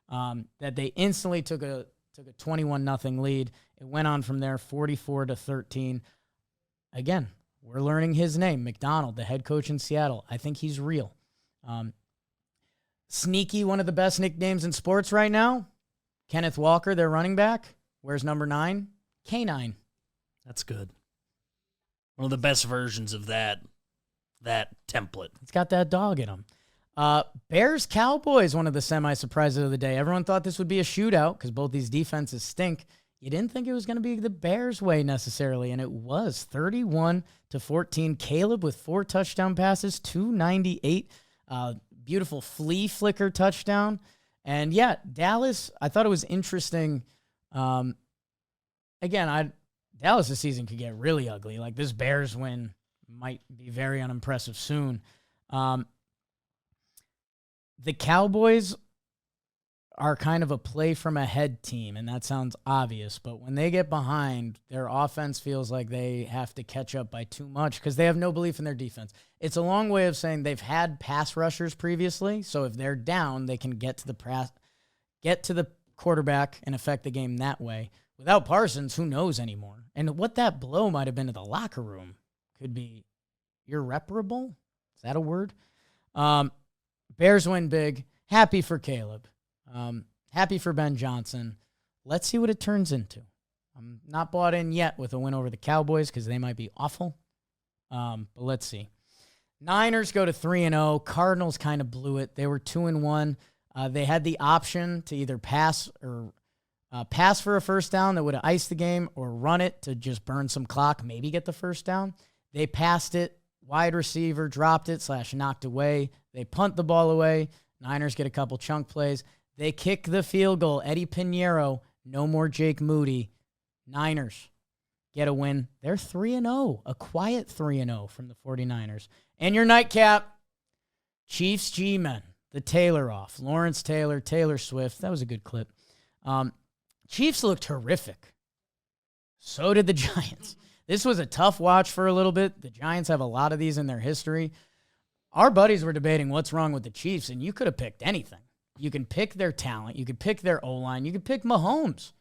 That they instantly took a 21-0 lead. It went on from there, 44-13. Again, we're learning his name, McDonald, the head coach in Seattle. I think he's real. Sneaky, one of the best nicknames in sports right now. Kenneth Walker, their running back. Where's number 9? K9. That's good. One of the best versions of that template. It's got that dog in him. Bears Cowboys, one of the semi-surprises of the day. Everyone thought this would be a shootout because both these defenses stink. You didn't think it was going to be the Bears' way necessarily, and it was 31-14. Caleb with 4 touchdown passes, 298. Beautiful flea flicker touchdown. And yeah, Dallas, I thought it was interesting. Again, Dallas this season could get really ugly. Like this Bears win might be very unimpressive soon. The Cowboys are kind of a play from ahead team, and that sounds obvious, but when they get behind, their offense feels like they have to catch up by too much because they have no belief in their defense. It's a long way of saying they've had pass rushers previously, so if they're down, they can get to the quarterback and affect the game that way. Without Parsons, who knows anymore? And what that blow might have been to the locker room could be irreparable. Is that a word? Bears win big. Happy for Caleb. Happy for Ben Johnson. Let's see what it turns into. I'm not bought in yet with a win over the Cowboys because they might be awful. But let's see. Niners go to 3-0. Cardinals kind of blew it. They were 2-1. They had the option to either pass for a first down that would have iced the game or run it to just burn some clock, maybe get the first down. They passed it. Wide receiver dropped it / knocked away. They punt the ball away. Niners get a couple chunk plays. They kick the field goal. Eddie Pinheiro, no more Jake Moody. Niners get a win. They're 3-0, a quiet 3-0 from the 49ers. And your nightcap, Chiefs G-Men, the Taylor off. Lawrence Taylor, Taylor Swift. That was a good clip. Chiefs looked horrific. So did the Giants. This was a tough watch for a little bit. The Giants have a lot of these in their history. Our buddies were debating what's wrong with the Chiefs, and you could have picked anything. You can pick their talent. You could pick their O-line. You could pick Mahomes.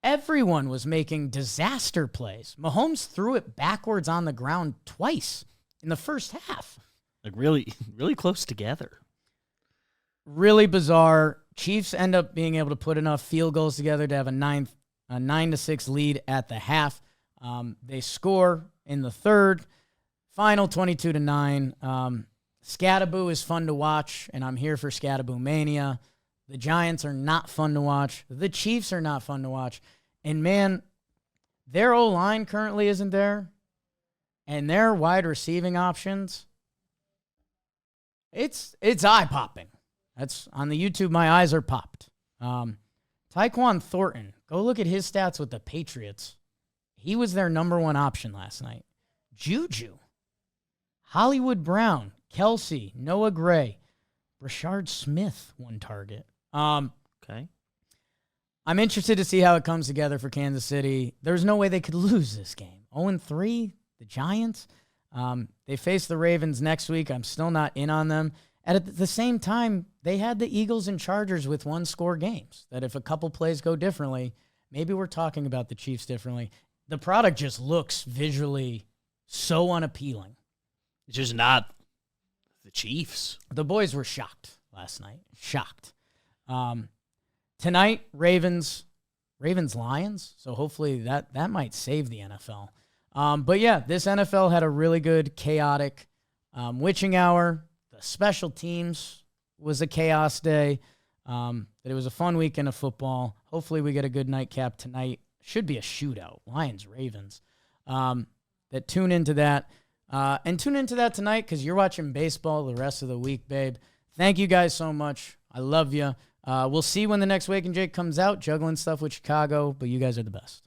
Everyone was making disaster plays. Mahomes threw it backwards on the ground twice in the first half. Like really, really close together. Really bizarre. Chiefs end up being able to put enough field goals together to have a 9-6 lead at the half. They score in the third. Final 22-9. Scattaboo is fun to watch, and I'm here for Scattaboo Mania. The Giants are not fun to watch. The Chiefs are not fun to watch. And, man, their O-line currently isn't there. And their wide receiving options, it's eye-popping. That's on the YouTube, my eyes are popped. Tyquan Thornton, go look at his stats with the Patriots. He was their number one option last night. Juju, Hollywood Brown, Kelsey, Noah Gray, Rashard Smith, one target. Okay. I'm interested to see how it comes together for Kansas City. There's no way they could lose this game. 0-3, the Giants. They face the Ravens next week. I'm still not in on them. And at the same time, they had the Eagles and Chargers with one-score games. That if a couple plays go differently, maybe we're talking about the Chiefs differently. The product just looks visually so unappealing. It's just not the Chiefs. The boys were shocked last night. Shocked. Tonight, Ravens-Lions. So hopefully that might save the NFL. But yeah, this NFL had a really good, chaotic witching hour. The special teams was a chaos day. That it was a fun weekend of football. Hopefully we get a good nightcap tonight. Should be a shootout. Lions-Ravens. That tune into that. And tune into that tonight because you're watching baseball the rest of the week, babe. Thank you guys so much. I love you. We'll see when the next Wake and Jake comes out, juggling stuff with Chicago, but you guys are the best.